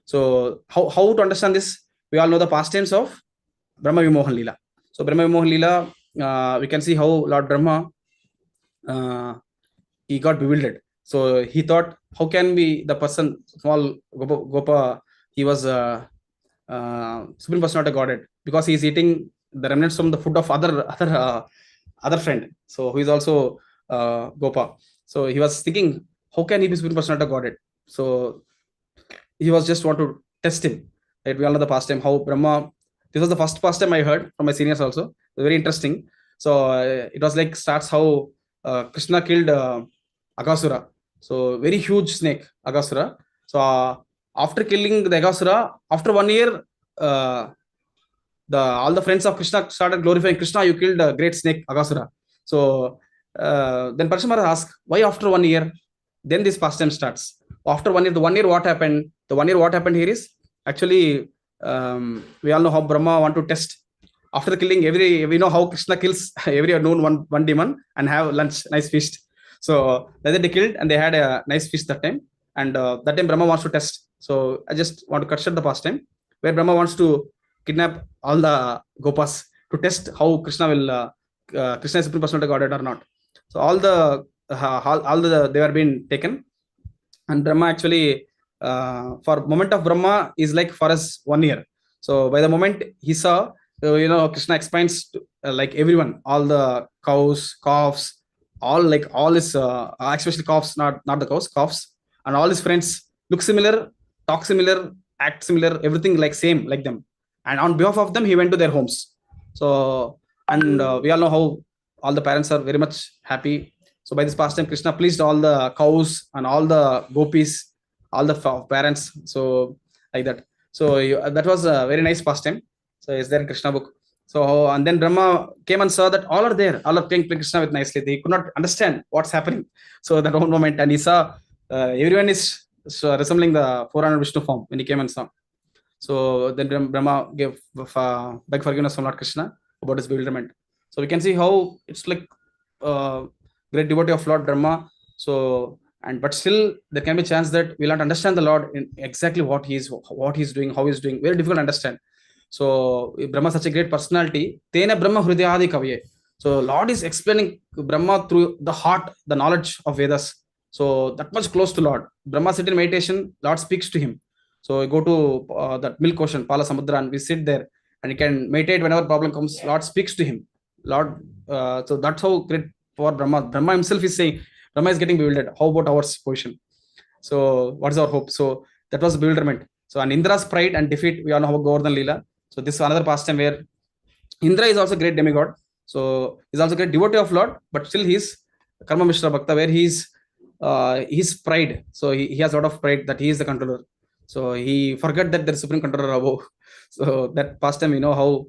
So how to understand this? We all know the pastimes of Brahma Vimohan Leela. So Brahma Vimohan Leela, we can see how Lord Brahma he got bewildered. So he thought, how can be the person, small Gopa, he was Supreme Personality of Godhead, because he is eating the remnants from the food of other friend. So who is also Gopa. So he was thinking, how can he be Supreme Personality of Godhead? So he was just want to test him. Right? We all know the past time, how Brahma, this was the first past time I heard from my seniors also. Very interesting. So it was like starts how Krishna killed Aghasura. So very huge snake, Aghasura. So after killing the Aghasura, after 1 year, all the friends of Krishna started glorifying Krishna. You killed a great snake, Aghasura. So then Parashurama asked, why after 1 year? Then this pastime starts. After 1 year, the 1 year what happened? The 1 year what happened here is actually we all know how Brahma want to test. After killing we know how Krishna kills every known one demon and have lunch, nice feast. So that they killed and they had a nice feast that time. And that time Brahma wants to test. So I just want to cut short the pastime where Brahma wants to kidnap all the gopas to test how Krishna will Krishna is supreme personality godhead or not. So all the they were being taken, and Brahma actually for moment of Brahma is like for us 1 year. So by the moment he saw, Krishna explains to, like everyone, all the cows, calves, all his especially calves, not the cows, calves, and all his friends look similar, talk similar, act similar, everything like same like them. And on behalf of them, he went to their homes. So and we all know how all the parents are very much happy. So by this pastime, Krishna pleased all the cows and all the gopis, all the parents. So like that. So that was a very nice pastime. So is there in Krishna book. So and then Brahma came and saw that all are there, all are playing Krishna with nicely. They could not understand what's happening. So that one moment, and he saw everyone is resembling the 400 Vishnu form when he came and saw. So then Brahma gave beg forgiveness from Lord Krishna about his bewilderment. So we can see how it's like great devotee of Lord Brahma. So but still there can be chance that we'll not understand the Lord in exactly what he's doing, how he's doing. Very difficult to understand. So Brahma is such a great personality. Tena Brahma Hridayadi Kavye. So Lord is explaining Brahma through the heart, the knowledge of Vedas. So that much close to Lord. Brahma sit in meditation, Lord speaks to him. So we go to that milk ocean, Pala Samudra, and we sit there and he can meditate whenever problem comes. Lord speaks to him. Lord, so that's how great for Brahma. Brahma himself is saying, Brahma is getting bewildered. How about our position? So what is our hope? So that was bewilderment. So and Indra's pride and defeat, we all know how Govardhan Leela. So this is another pastime where Indra is also great demigod. So he's also great devotee of Lord, but still he's Karma Mishra Bhakta, where he's his pride. So he has a lot of pride that he is the controller. So he forgot that there is supreme controller above. So that pastime, how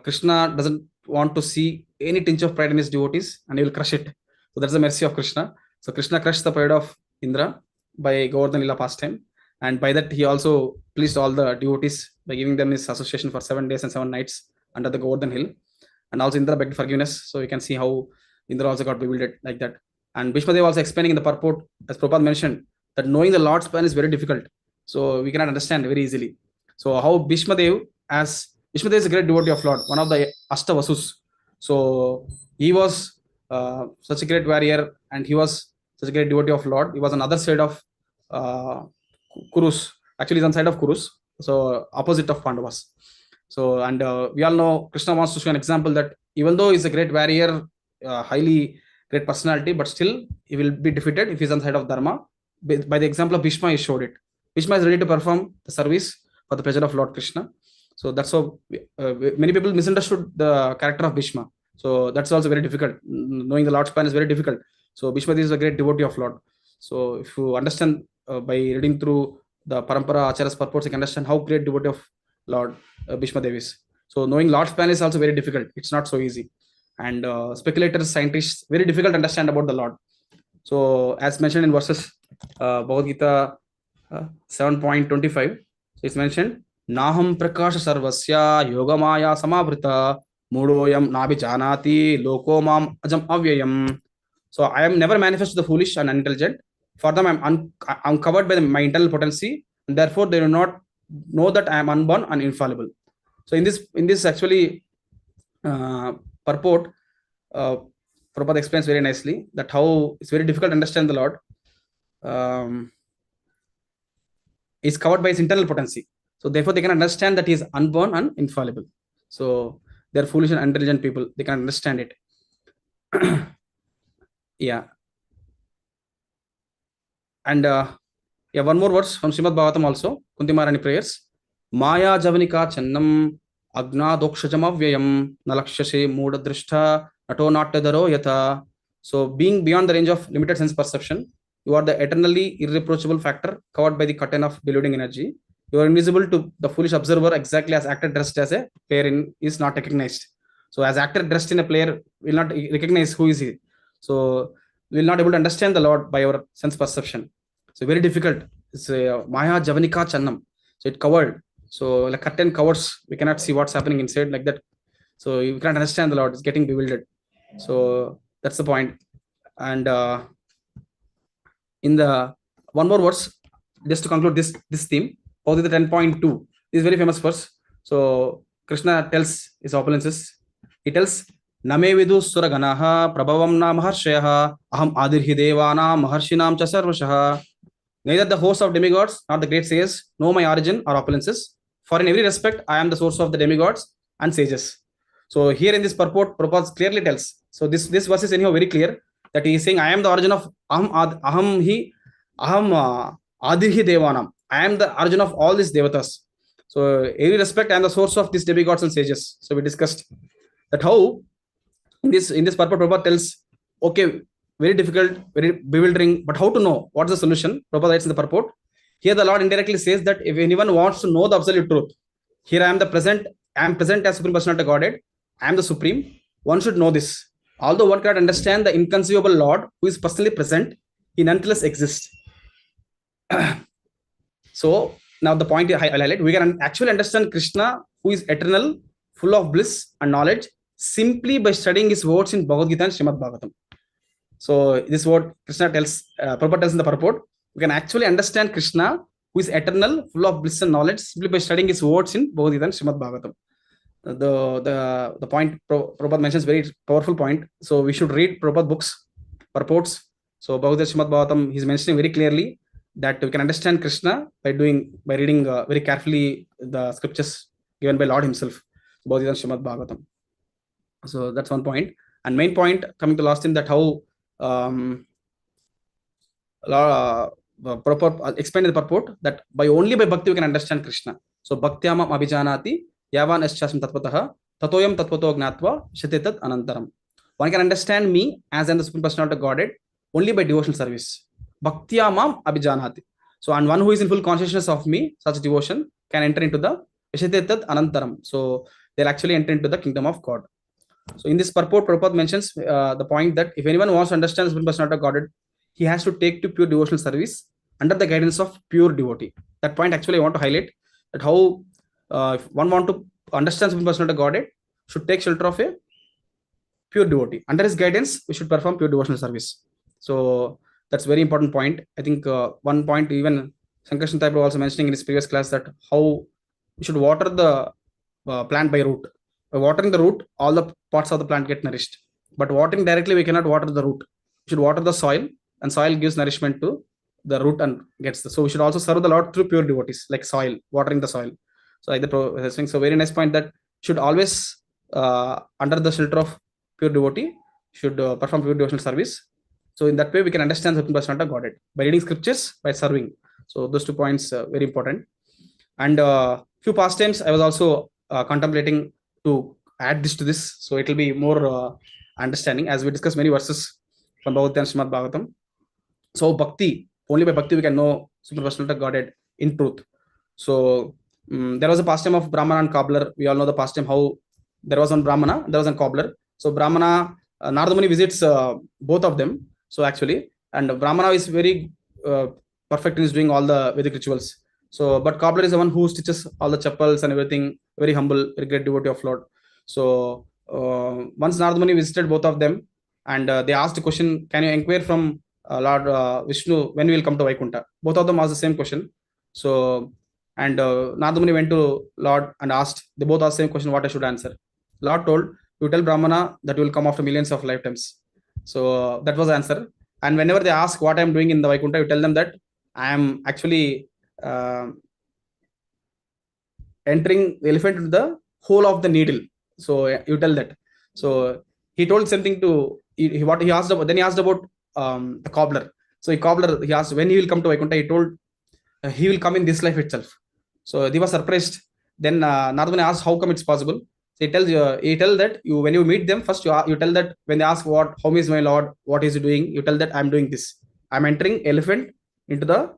Krishna doesn't want to see any tinge of pride in his devotees, and he will crush it. So that's the mercy of Krishna. So Krishna crushed the pride of Indra by Govardhan Lila pastime, and by that he also pleased all the devotees by giving them his association for 7 days and 7 nights under the Govardhan hill. And also Indra begged forgiveness. So you can see how Indra also got bewildered like that. And Bhishmadev also explaining in the purport, as Prabhupada mentioned, that knowing the Lord's plan is very difficult. So we cannot understand very easily. So how Bhishmadev is a great devotee of Lord, one of the Ashtavasus. So he was such a great warrior, and he was such a great devotee of Lord. He was on the other side of Kurus. Actually, he's on the side of Kurus. So opposite of Pandavas. So and we all know Krishna wants to show an example that even though he's a great warrior, highly great personality, but still he will be defeated if he's on the side of Dharma. By the example of Bhishma, he showed it. Bhishma is ready to perform the service for the pleasure of Lord Krishna. So that's how many people misunderstood the character of Bhishma. So that's also very difficult. Knowing the Lord's plan is very difficult. So Bhishma is a great devotee of Lord. So if you understand by reading through the Parampara Acharya's purports, you can understand how great devotee of Lord Bhishma Dev is. So knowing Lord's plan is also very difficult. It's not so easy. And speculators, scientists, very difficult to understand about the Lord. So as mentioned in verses Bhagavad Gita 7.25, so it's mentioned, Naham Prakasha Sarvasya Yogamaya Samavrita Mudoyam Nabi Janati Loko Mam Ajam Avyayam. So I am never manifest to the foolish and unintelligent. For them, I'm covered by my internal potency, and therefore they do not know that I am unborn and infallible. So in this actually purport, Prabhupada explains very nicely that how it's very difficult to understand the Lord. Is covered by his internal potency. So therefore they can understand that he is unborn and infallible. So they're foolish and intelligent people. They can understand it. Yeah. And one more verse from Srimad Bhagavatam also, Kunti Maharani prayers. Maya Javanika Channam Agna Dokshajam Avyayam Nalakshase Muda Drishta Nato Nattadaro Yata. So being beyond the range of limited sense perception, you are the eternally irreproachable factor covered by the curtain of deluding energy. You are invisible to the foolish observer, exactly as actor dressed as a player is not recognized. So as actor dressed in a player will not recognize who is he. So we will not able to understand the Lord by our sense perception. So very difficult. It's Maya Javanika Channam. So it covered. So like curtain covers, we cannot see what's happening inside like that. So you can't understand the Lord. It's getting bewildered. So that's the point. And in the one more verse, just to conclude this theme, Bhagavad Gita 10.2 is very famous verse. So Krishna tells his opulences. He tells, Name vidu suraganaha prabhavam na maharshayaha aham adirhi devana maharshinam cha sarvashaha. Neither the host of demigods nor the great sages know my origin or opulences, for in every respect I am the source of the demigods and sages. So here in this purport, Prabhupada clearly tells. So this verse is anyhow very clear that he is saying, I am the origin of aham adirhi devanam. I am the origin of all these devatas. So every respect, I am the source of these demigods and sages. So we discussed that how in this purport, Prabhupada tells, okay, very difficult, very bewildering, but how to know? What's the solution? Prabhupada writes in the purport. Here the Lord indirectly says that if anyone wants to know the absolute truth, here I am present as Supreme Personality Godhead. I am the Supreme. One should know this. Although one cannot understand the inconceivable Lord who is personally present, he nonetheless exists. So now the point I highlight, we can actually understand Krishna, who is eternal, full of bliss and knowledge, simply by studying his words in Bhagavad Gita and Srimad Bhagavatam. So this word Krishna tells, Prabhupada tells in the purport, we can actually understand Krishna, who is eternal, full of bliss and knowledge, simply by studying his words in Bhagavad Gita and Srimad Bhagavatam. The point Prabhupada mentions, very powerful point. So we should read Prabhupada books, purports. So Bhagavad Gita, Srimad Bhagavatam, he's mentioning very clearly that we can understand Krishna by reading very carefully the scriptures given by Lord himself, Bhagavad Gita and Srimad Bhagavatam. So that's one point. And main point, coming to last thing, that how explained in the purport that only by bhakti we can understand Krishna. So bhaktyamam abhijanati yavan eschasam tatvatah tatoyam tatvato gnatva shatetat anantaram. One can understand me as I am the Supreme Personality of Godhead only by devotional service. Bhaktyamam abhijanati. So and one who is in full consciousness of me, such devotion, can enter into the shatetat anantaram. So they'll actually enter into the kingdom of God. So in this purport, Prabhupada mentions the point that if anyone wants to understand the Supreme Personality of Godhead, he has to take to pure devotional service under the guidance of pure devotee. That point actually I want to highlight, that how if one want to understand Supreme Personality of Godhead, should take shelter of a pure devotee. Under his guidance, we should perform pure devotional service. So that's very important point. I think one point even Sankarshan Thakur also mentioning in his previous class, that how we should water the plant by root. By watering the root, all the parts of the plant get nourished. But watering directly, we cannot water the root. We should water the soil, and soil gives nourishment to the root and gets the. So we should also serve the Lord through pure devotees, like soil, watering the soil. So like the so very nice point, that should always under the shelter of pure devotee, should perform pure devotional service. So in that way, we can understand the Supreme Personality of Godhead by reading scriptures, by serving. So those 2 points very important. And few past times I was also contemplating to add this to this, so it will be more understanding as we discuss many verses from Bhagavata and Srimad Bhagavatam. So bhakti, only by bhakti we can know Supreme Personality of Godhead in truth. So there was a pastime of Brahmana and cobbler. We all know the pastime, how there was one Brahmana, there was one cobbler. So Brahmana, Narada Muni visits both of them. So actually, and Brahmana is very perfect in doing all the Vedic rituals. So, but cobbler is the one who stitches all the chappals and everything, very humble, very great devotee of Lord. So once Narada Muni visited both of them, and they asked a question, can you inquire from Lord Vishnu when we will come to Vaikuntha? Both of them asked the same question. So, and Narada Muni went to Lord and asked, they both asked the same question, what I should answer. Lord told, you tell Brahmana that you will come after millions of lifetimes. So that was the answer. And whenever they ask what I am doing in the Vaikuntha, you tell them that I am actually entering the elephant into the hole of the needle. So you tell that. So he told something to what he asked about. Then he asked about the cobbler. So he asked when he will come to Vaikuntha. He told he will come in this life itself. So they were surprised. Then Narada Muni asked, how come it's possible? So he tells that you, when you meet them first, you tell that when they ask how is my Lord, what is he doing, you tell that I'm doing this. I'm entering elephant into the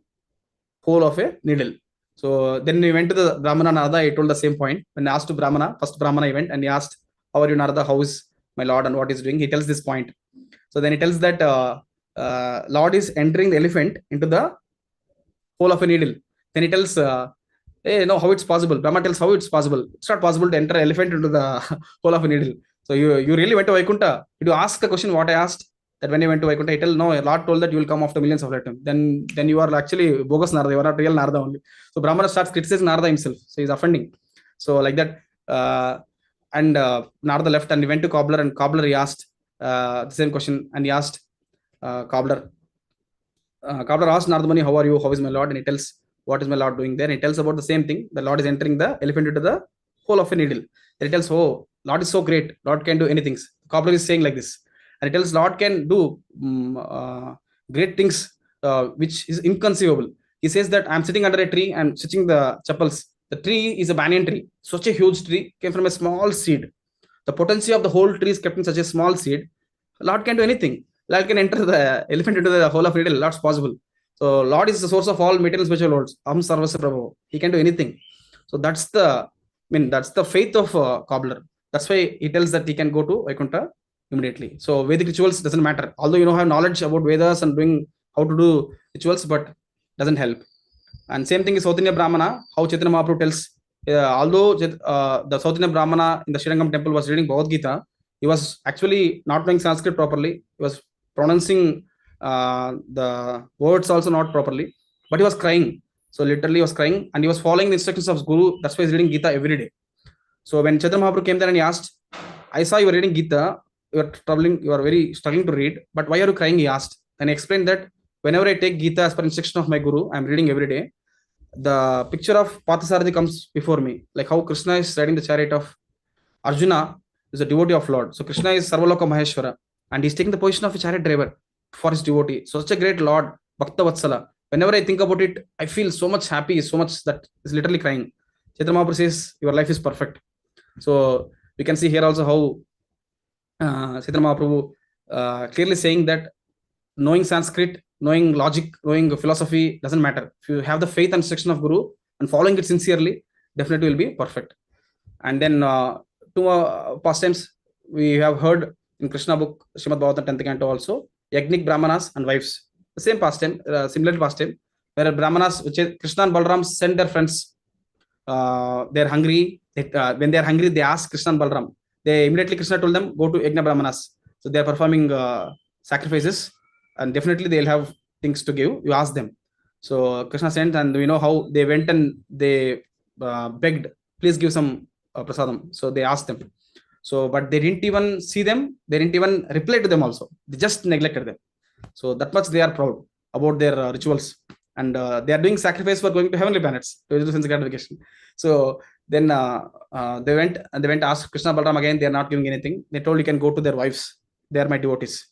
hole of a needle. So then we went to the Brahmana Narada. I told the same point. When I asked to Brahmana, first Brahmana event, and he asked, how are you, Narada? How is my Lord and what is doing? He tells this point. So then he tells that Lord is entering the elephant into the hole of a needle. Then he tells, hey, no, how it's possible? Brahma tells how it's possible. It's not possible to enter an elephant into the hole of a needle. So you really went to Vaikuntha. Did you ask the question what I asked? That when you went to Vaikuntha, he tell, no, Lord told that you will come after millions of lifetimes. Then you are actually bogus Narada. You are not real Narada only. So Brahmana starts criticizing Narada himself. So he's offending. So like that, and Narada left and he went to Cobbler, and Cobbler he asked the same question, and he asked Cobbler. Cobbler asked Narada Muni, how are you? How is my Lord? And he tells, what is my Lord doing there? And he tells about the same thing. The Lord is entering the elephant into the hole of a needle. Then he tells, oh, Lord is so great. Lord can do anything. Cobbler is saying like this. And he tells, Lord can do great things which is inconceivable. He says that I'm sitting under a tree and stitching the chappals. The tree is a banyan tree. Such a huge tree came from a small seed. The potency of the whole tree is kept in such a small seed. Lord can do anything. Lord can enter the elephant into the hole of needle. Lord's possible. So Lord is the source of all material spiritual worlds. Am Sarvasya Prabhu. He can do anything. So that's the faith of Cobbler. That's why he tells that he can go to Vaikuntha immediately. So Vedic rituals doesn't matter. Although you have knowledge about Vedas and doing how to do rituals, but doesn't help. And same thing is South India Brahmana. How Chaitanya Mahaprabhu tells, although the South India Brahmana in the Srirangam temple was reading Bhagavad Gita, he was actually not knowing Sanskrit properly. He was pronouncing the words also not properly, but he was crying. So literally he was crying, and he was following the instructions of Guru. That's why he's reading Gita every day. So when Chaitanya Mahaprabhu came there and he asked, I saw you were reading Gita, you are very struggling to read, but why are you crying? He asked. And he explained that whenever I take Gita as per instruction of my Guru, I'm reading every day, the picture of Pathasarathi comes before me, like how Krishna is riding the chariot of Arjuna is a devotee of Lord. So Krishna is Sarvaloka Maheshwara, and he's taking the position of a chariot driver for his devotee. So such a great Lord, Bhakta Vatsala. Whenever I think about it, I feel so much happy, so much that is literally crying. Chaitanya Mahaprabhu says, your life is perfect. So we can see here also how Chaitanya Mahaprabhu clearly saying that knowing Sanskrit, knowing logic, knowing philosophy doesn't matter. If you have the faith and instruction of Guru and following it sincerely, definitely will be perfect. And then two pastimes we have heard in Krishna book, Srimad Bhagavatam 10th canto also, Yagnik Brahmanas and wives. The same pastime, similar pastime, where Brahmanas, Krishna and Balaram send their friends. They're hungry. When they're hungry, they ask Krishna and Balaram. Immediately Krishna told them, go to Yagna Brahmanas. So they're performing sacrifices, and definitely they'll have things to give. You ask them. So Krishna sent, and we know how they went and they begged, please give some prasadam. So they asked them. So, but they didn't even see them. They didn't even reply to them also. They just neglected them. So that much they are proud about their rituals. And they are doing sacrifice for going to heavenly planets to do sense gratification. So then they went and asked Krishna Balaram again. They are not giving anything. They told, you can go to their wives. They are my devotees.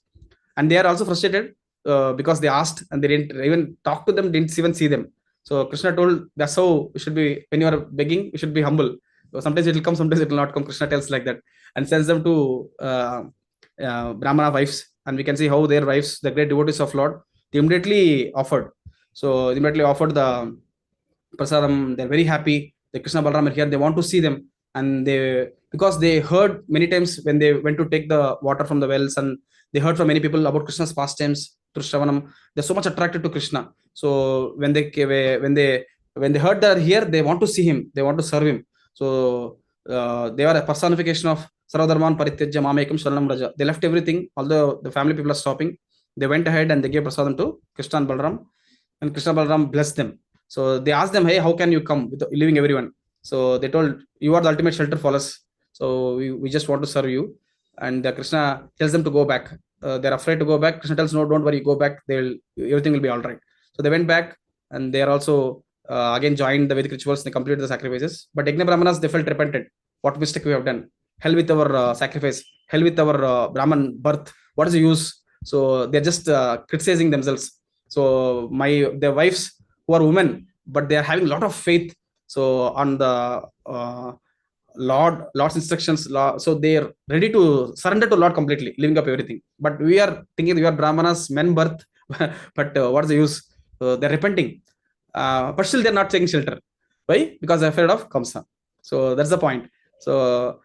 And they are also frustrated because they asked and they didn't even talk to them, didn't even see them. So Krishna told, that's how we should be. When you are begging, you should be humble. So sometimes it will come, sometimes it will not come. Krishna tells like that and sends them to Brahmana wives. And we can see how their wives, the great devotees of Lord, they immediately offered. So they immediately offered the prasadam. They're very happy. The Krishna Balaram are here. They want to see them. And because they heard many times when they went to take the water from the wells, and they heard from many people about Krishna's pastimes through Shravanam. They're so much attracted to Krishna. So when they heard that here, they want to see him. They want to serve him. So they are a personification of Sarvadharman Parityajya Mamekam Sharanam Raja. They left everything, although the family people are stopping. They went ahead and they gave prasadam to Krishna and Balaram, and Krishna Balaram blessed them. So they asked them, hey, how can you come with leaving everyone? So they told, you are the ultimate shelter for us. So we just want to serve you. And Krishna tells them to go back. They're afraid to go back. Krishna tells, no, don't worry, go back. Everything will be all right. So they went back, and they are also again joined the Vedic rituals. They completed the sacrifices. But Yagna Brahmanas, they felt repentant. What mistake we have done? Hell with our sacrifice. Hell with our Brahman birth. What is the use? So they're just criticizing themselves. So their wives who are women, but they are having a lot of faith. So on the Lord's instructions. So they are ready to surrender to Lord completely, living up everything. But we are thinking we are Brahmanas, men birth, but what's the use? They're repenting, but still they're not taking shelter. Why? Because they're afraid of Kamsa. So that's the point. So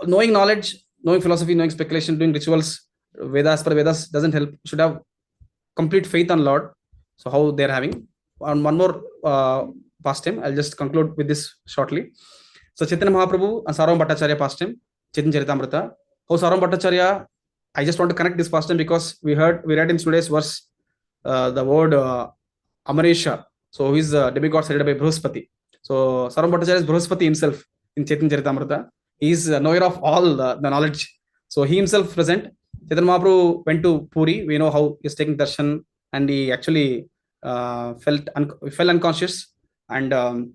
knowing knowledge, knowing philosophy, knowing speculation, doing rituals, Vedas per Vedas doesn't help. Should have complete faith on Lord. So how they're having. On one more pastime, I'll just conclude with this shortly. So Chaitanya Mahaprabhu and Sarvam Bhattacharya pastime, Chaitanya Charitamrita. How Sarvam Bhattacharya, I just want to connect this pastime because we read in today's verse the word Amarisha. So he's the demigod headed by Bruhaspati. So Sarvam Bhattacharya is Bruhaspati himself in Chaitanya Charitamrita. He is knower of all the knowledge. So he himself present. Chaitanya Mahaprabhu went to Puri. We know how he's taking darshan, and he actually fell unconscious, and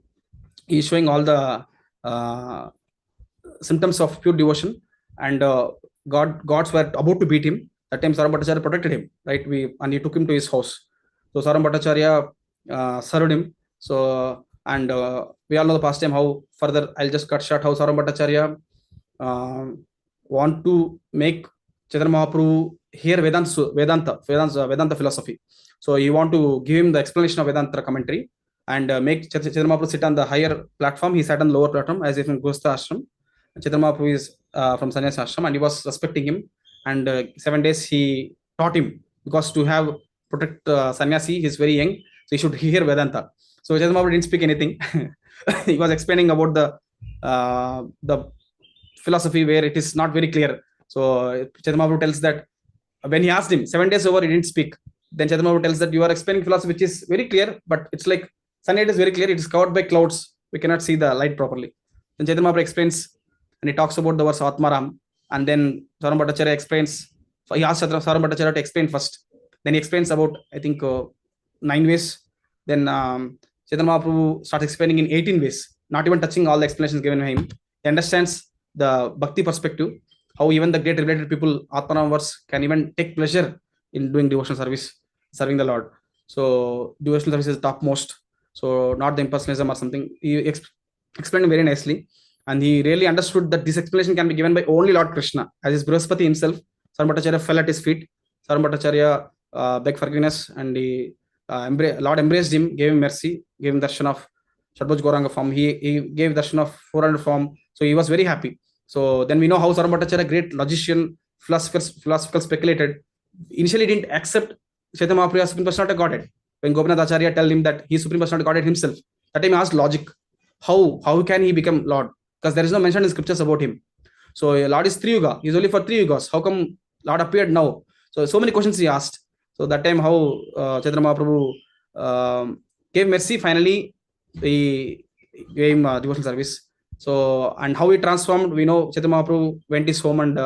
he's showing all the symptoms of pure devotion, and gods were about to beat him. That time Saram Bhattacharya protected him, right? And he took him to his house. So Saram Bhattacharya served him. So, and we all know the past time how further, I'll just cut short how Saram Bhattacharya want to make Chaitanya Mahaprabhu hear Vedanta philosophy. So he want to give him the explanation of Vedanta commentary, and make Chaitanya Mahaprabhu sit on the higher platform. He sat on the lower platform as if in Grihastha ashram. Chaitanya Mahaprabhu is from Sannyasa ashram, and he was respecting him. And 7 days he taught him, because to have protect sannyasi, he's very young, so he should hear Vedanta. So Chaitanya Mahaprabhu didn't speak anything. He was explaining about the philosophy where it is not very clear. So Chaitanya Mahaprabhu tells that when he asked him 7 days over, he didn't speak. Then Chaitanya Mahaprabhu tells that you are explaining philosophy which is very clear, but it's like sunlight is very clear, it is covered by clouds, we cannot see the light properly. Then Chaitanya Mahaprabhu explains, and he talks about the verse Atmaram, and then Saram Bhattacharya explains. He asks Saram Bhattacharya to explain first. Then he explains about, I think, 9 ways. Then Chaitanya Mahaprabhu starts explaining in 18 ways, not even touching all the explanations given by him. He understands the bhakti perspective, how even the great related people, Atmanam verse, can even take pleasure in doing devotional service, serving the Lord. So devotional service is topmost. So not the impersonalism or something. He explained very nicely, and he really understood that this explanation can be given by only Lord Krishna, as is Brihaspati himself. Saram Bhattacharya fell at his feet. Saram Bhattacharya begged forgiveness, and Lord embraced him, gave him mercy, gave him darshan of Shadbhuj Gauranga form. He gave darshan of 400 form. So he was very happy. So then we know how Saram Bhattacharya, great logician, philosophical speculated, initially didn't accept Chaitanya Mahaprabhu as Supreme Personality of Godhead. When Gopinath Acharya told him that he is Supreme Personality of Godhead himself, that time he asked logic. How can he become Lord? Because there is no mention in scriptures about him. So Lord is 3 yuga. He is only for 3 yugas. How come Lord appeared now? So many questions he asked. So that time how Chaitanya Mahaprabhu gave mercy. Finally, he gave him devotional service. So, and how he transformed, we know Chaitanya Mahaprabhu went his home and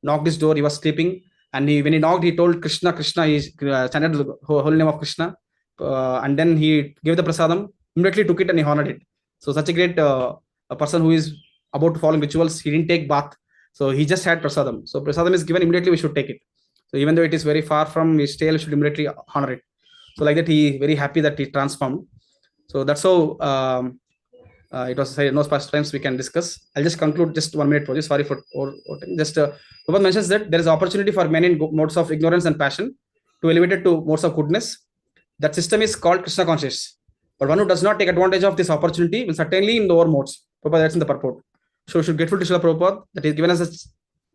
knocked his door. He was sleeping, and when he knocked, he told Krishna. He chanted the whole name of Krishna, and then he gave the prasadam. Immediately took it and he honored it. So such a great a person who is about to follow rituals, he didn't take bath, so he just had prasadam. So prasadam is given immediately, we should take it. So even though it is very far from his tail, we should immediately honor it. So like that, he very happy that he transformed. So that's how it was no past times we can discuss. I'll just conclude just 1 minute, Roger. Sorry for just Prabhupada mentions that there is opportunity for men in modes of ignorance and passion to elevate it to modes of goodness. That system is called Krishna conscious. But one who does not take advantage of this opportunity will certainly in lower modes. Prabhupada, that's in the purport. So we should grateful to Srila Prabhupada that he's given us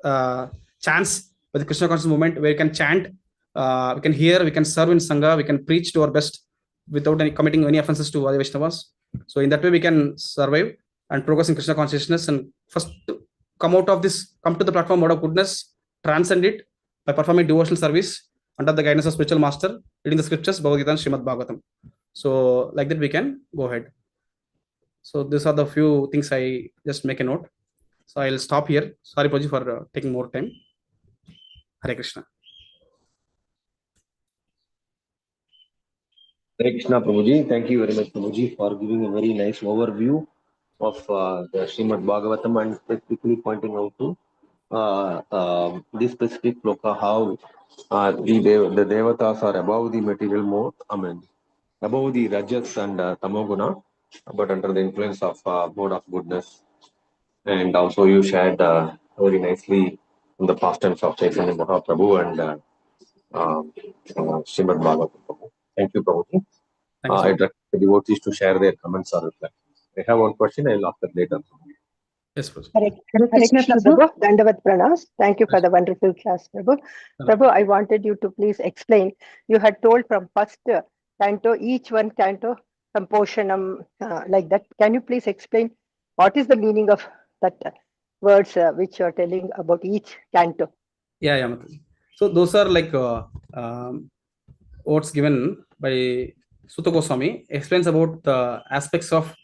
a chance with the Krishna conscious movement where we can chant, we can hear, we can serve in Sangha, we can preach to our best without committing any offenses to Adi Vaishnavas. So in that way, we can survive and progress in Krishna consciousness, and first come out of this, come to the platform mode of goodness, transcend it by performing devotional service under the guidance of spiritual master, reading the scriptures, Bhagavad and Srimad Bhagavatam. So like that, we can go ahead. So these are the few things I just make a note. So I'll stop here. Sorry, Prabhuji, for taking more time. Hare Krishna. Hare Krishna, Prabhuji. Thank you very much, Prabhuji, for giving a very nice overview of the Srimad Bhagavatam and specifically pointing out to this specific sloka, how the devatas are above the material mode, above the rajas and tamoguna, but under the influence of mode of goodness. And also you shared very nicely in the past tense of Chaitanya Mahaprabhu and Srimad Bhagavatam Prabhu. Thank you, Prabhu. Thank you, I sir. direct the devotees to share their comments or reflections. I have one question. I will ask that later. Yes, Prabhu. Hare Hare Hare Krishna, Krishna, Prabhu. Prabhu. Dandavat Pranas. Thank you for the wonderful class, Prabhu. Prabhu, I wanted you to please explain. You had told from first canto, each one canto, some portionum, like that. Can you please explain what is the meaning of that words which you are telling about each canto? Yeah, yeah, Mataji. So those are like quotes given by Sutta Goswami explains about the aspects of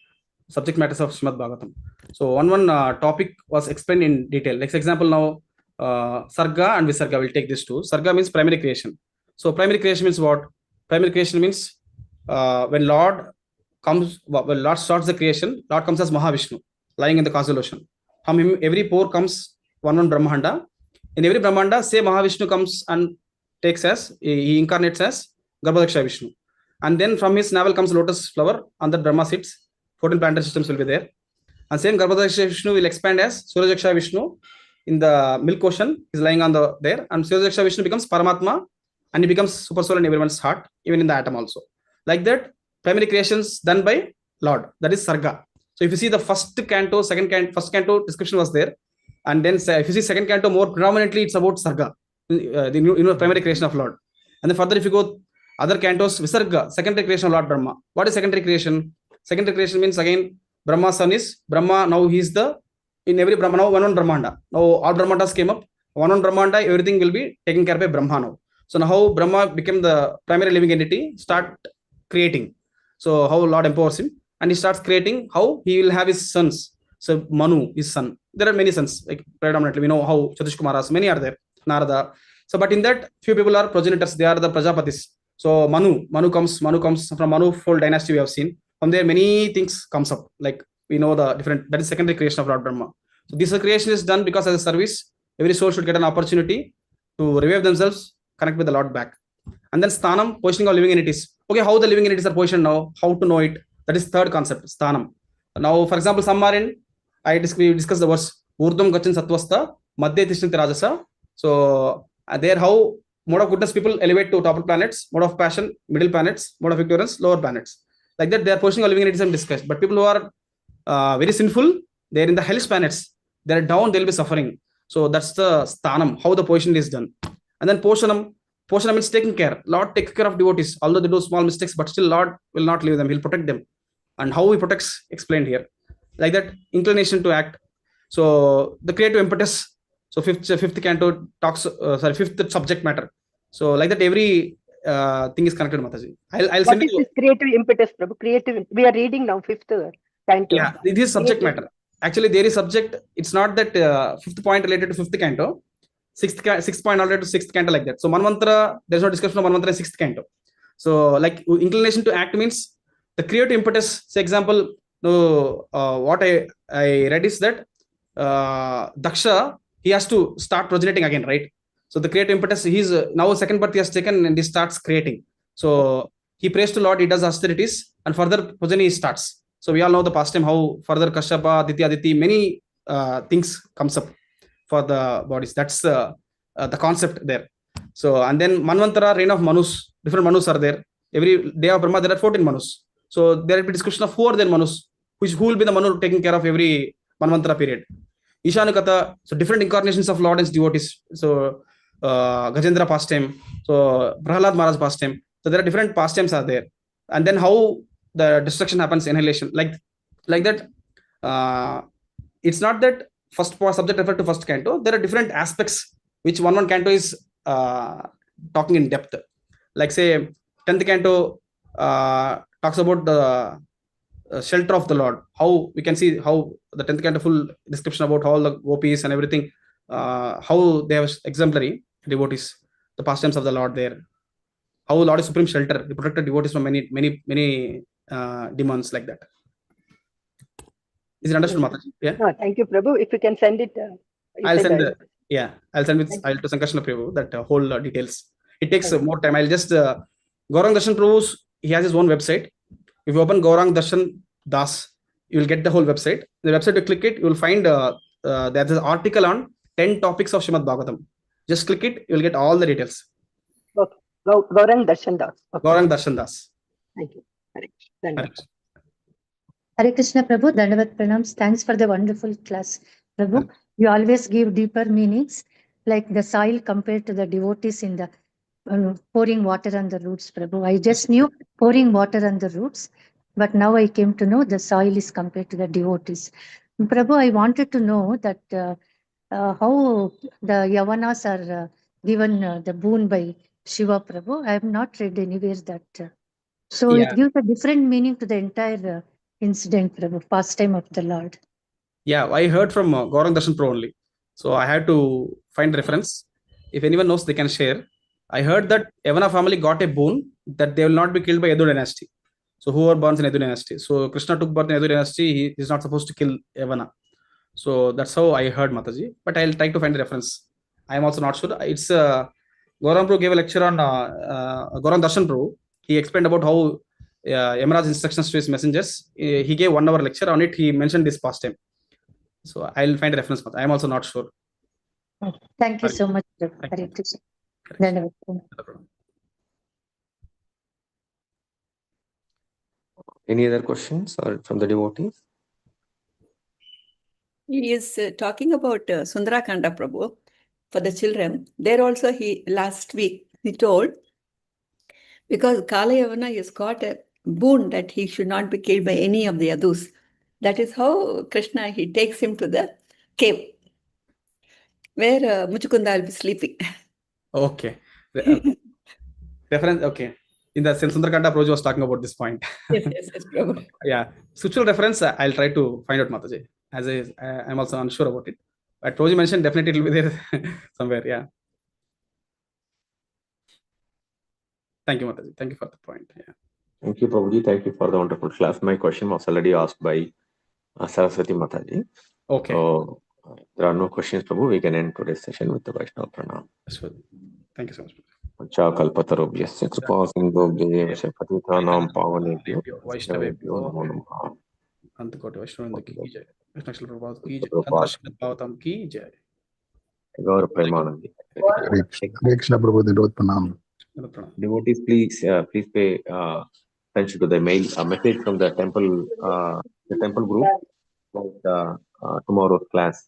subject matters of Srimad Bhagavatam. So one topic was explained in detail. Like for example, now Sarga and Visarga will take this too. Sarga means primary creation. So primary creation means what? Primary creation means when Lord comes, when Lord starts the creation, Lord comes as Mahavishnu, lying in the causal ocean. From him, every pore comes one Brahmanda. In every Brahmanda, say Mahavishnu comes and takes as, he incarnates as Garbhodaksha Vishnu. And then from his navel comes lotus flower, on that Brahma sits, 14 planetary systems will be there. And same Garbhodaksha Vishnu will expand as Suryajaksha Vishnu in the milk ocean, is lying on the there, and Suryajaksha Vishnu becomes Paramatma, and he becomes super soul in everyone's heart, even in the atom also. Like that, primary creations done by Lord, that is Sarga. So if you see the first canto, first canto description was there, and then if you see second canto, more predominantly it's about Sarga, the primary creation of Lord. And then further, if you go other cantos, Visarga, secondary creation of Lord Brahma. What is secondary creation? Secondary creation means again Brahma's son is Brahma. Now he is the in every Brahma now one Brahmanda. Now all Brahmandas came up. One Brahmanda, everything will be taken care by Brahma now. So now how Brahma became the primary living entity, start creating. So how Lord empowers him, and he starts creating. How he will have his sons. So Manu, his son. There are many sons. Like predominantly, we know how Chatush Kumaras, many are there. Narada. So, but in that, few people are progenitors. They are the Prajapatis. So Manu comes from Manu full dynasty we have seen. From there, many things comes up. Like we know the different, that is secondary creation of Lord Brahma. So this creation is done because as a service, every soul should get an opportunity to revive themselves, connect with the Lord back. And then Sthanam, positioning of living entities. Okay, how the living entities are positioned now, how to know it. That is third concept, Sthanam. Now, for example, some are in, we discuss the words, Urdhvam Gachan Satvasta, Madhya Tishtanti Rajasa. So there how mode of goodness people elevate to top planets, mode of passion, middle planets, mode of ignorance, lower planets. Like that, they are positioning of living entities and discussed. But people who are very sinful, they are in the hellish planets. They are down, they'll be suffering. So that's the Sthanam, how the position is done. And then Poshanam means taking care. Lord takes care of devotees, although they do small mistakes, but still Lord will not leave them. He'll protect them. And how he protects, explained here. Like that, inclination to act. So the creative impetus. So fifth canto talks, fifth subject matter. So like that, every thing is connected, Mataji. I'll send What is this creative impetus, Prabhu? Creative. We are reading now fifth canto. Yeah, it is subject matter. Actually, there is subject. It's not that fifth point related to fifth canto. Sixth point related to sixth canto, like that. So Manvantara, there's no discussion of Manvantara in sixth canto. So like inclination to act means the creative impetus. Say example, no, what I read is that Daksha, he has to start progeniting again, right? So the creative impetus, he's now second birth he has taken and he starts creating. So he prays to Lord, he does austerities, and further progeny starts. So we all know the past time how further Keshava, Aditi, many things comes up for the bodies. That's the concept there. So and then Manvantara, reign of Manus, different Manus are there. Every day of Brahma, there are 14 Manus. So there will be discussion of who are their Manus, who will be the Manu taking care of every Manvantara period. Ishanukata, so different incarnations of Lord and devotees. So Gajendra pastime, so Prahalad Maharaj pastime. So there are different pastimes are there. And then how the destruction happens, annihilation, like that. It's not that first subject referred to first canto. There are different aspects which one canto is talking in depth. Like say 10th canto talks about the shelter of the Lord. How we can see how the 10th canto full description about all the gopis and everything, how they have exemplary devotees, the pastimes of the Lord there. How Lord is supreme shelter, he protected devotees from many demons, like that. Is it understood, Mataji? Yeah. No, thank you, Prabhu. If you can send it, I'll send with Sankarsana Prabhu that whole details. It takes more time. I'll just Gaurang Darshan Prabhu's, he has his own website. If you open Gaurang Darshan Das, you will get the whole website. The website, you click it, you will find there's an article on 10 topics of Srimad Bhagavatam. Just click it, you will get all the details. Okay. Gaurang Darshan Das. Okay. Gaurang Darshan Das. Thank you. Hare Krishna. Hare Krishna Prabhu, Dandavat Pranams. Thanks for the wonderful class. Prabhu, you always give deeper meanings, like the soil compared to the devotees in the pouring water on the roots, Prabhu. I just knew pouring water on the roots, but now I came to know the soil is compared to the devotees. Prabhu, I wanted to know that how the Yavanas are given the boon by Shiva, Prabhu. I have not read anywhere that. So Yeah. it gives a different meaning to the entire incident, Prabhu, pastime of the Lord. Yeah, I heard from Gaurang Darshan Pro only. So I had to find reference. If anyone knows, they can share. I heard that Yavana family got a boon that they will not be killed by Yadu dynasty. So who are born in Yadu dynasty? So Krishna took birth in Yadu dynasty. He is not supposed to kill Yavana. So that's how I heard, Mataji. But I'll try to find the reference. I am also not sure. It's Gaurang Pro gave a lecture on Gaurang Darshan Pro. He explained about how Yamaraj's instructions to his messengers. He gave 1 hour lecture on it. He mentioned this pastime. So I'll find a reference. I am also not sure. Thank you so much, Prabhu. Thank you. Hare Krishna. Dandavat Pranams. Any other questions or from the devotees? He is talking about Sundarakanda Prabhu for the children. There also last week he told, because Kalayavana has got a boon that he should not be killed by any of the Yadus. That is how Krishna, he takes him to the cave where Muchukunda will be sleeping. Okay. Reference. Okay. In the Sundarakanda Prabhu was talking about this point. Yes, Prabhu. Yeah. Sutural reference, I'll try to find out, Mataji. As I'm also unsure about it. But Prabhuji mentioned definitely it will be there somewhere. Yeah. Thank you, Mataji. Thank you for the point. Yeah. Thank you, Prabhuji. Thank you for the wonderful class. My question was already asked by Saraswati Mataji. Okay. So, there are no questions, Prabhu. We can end today's session with the Vaishnava Pranam. Thank you so much. Kalpatarobhyasya kripa sindhobhye patitanam pavanebhyo Vaishnavebhyo namo namaha. Antakoti Vaishnavendra ki jai. Vaishnava Prabhupada ki jai. Prabhupada. Srimad Bhagavatam ki jai. Gaur Premanandi. Hare Krishna Prabhu, Dandavat Pranam. Devotees, please pay attention to the mail, a message from the temple group. About tomorrow's class.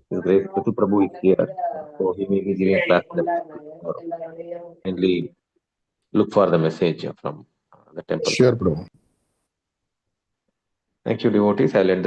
His Grace Patu Prabhu is here, so he may be giving class tomorrow. Kindly look for the message from the temple. Sure, Prabhu. Thank you, devotees. I'll end the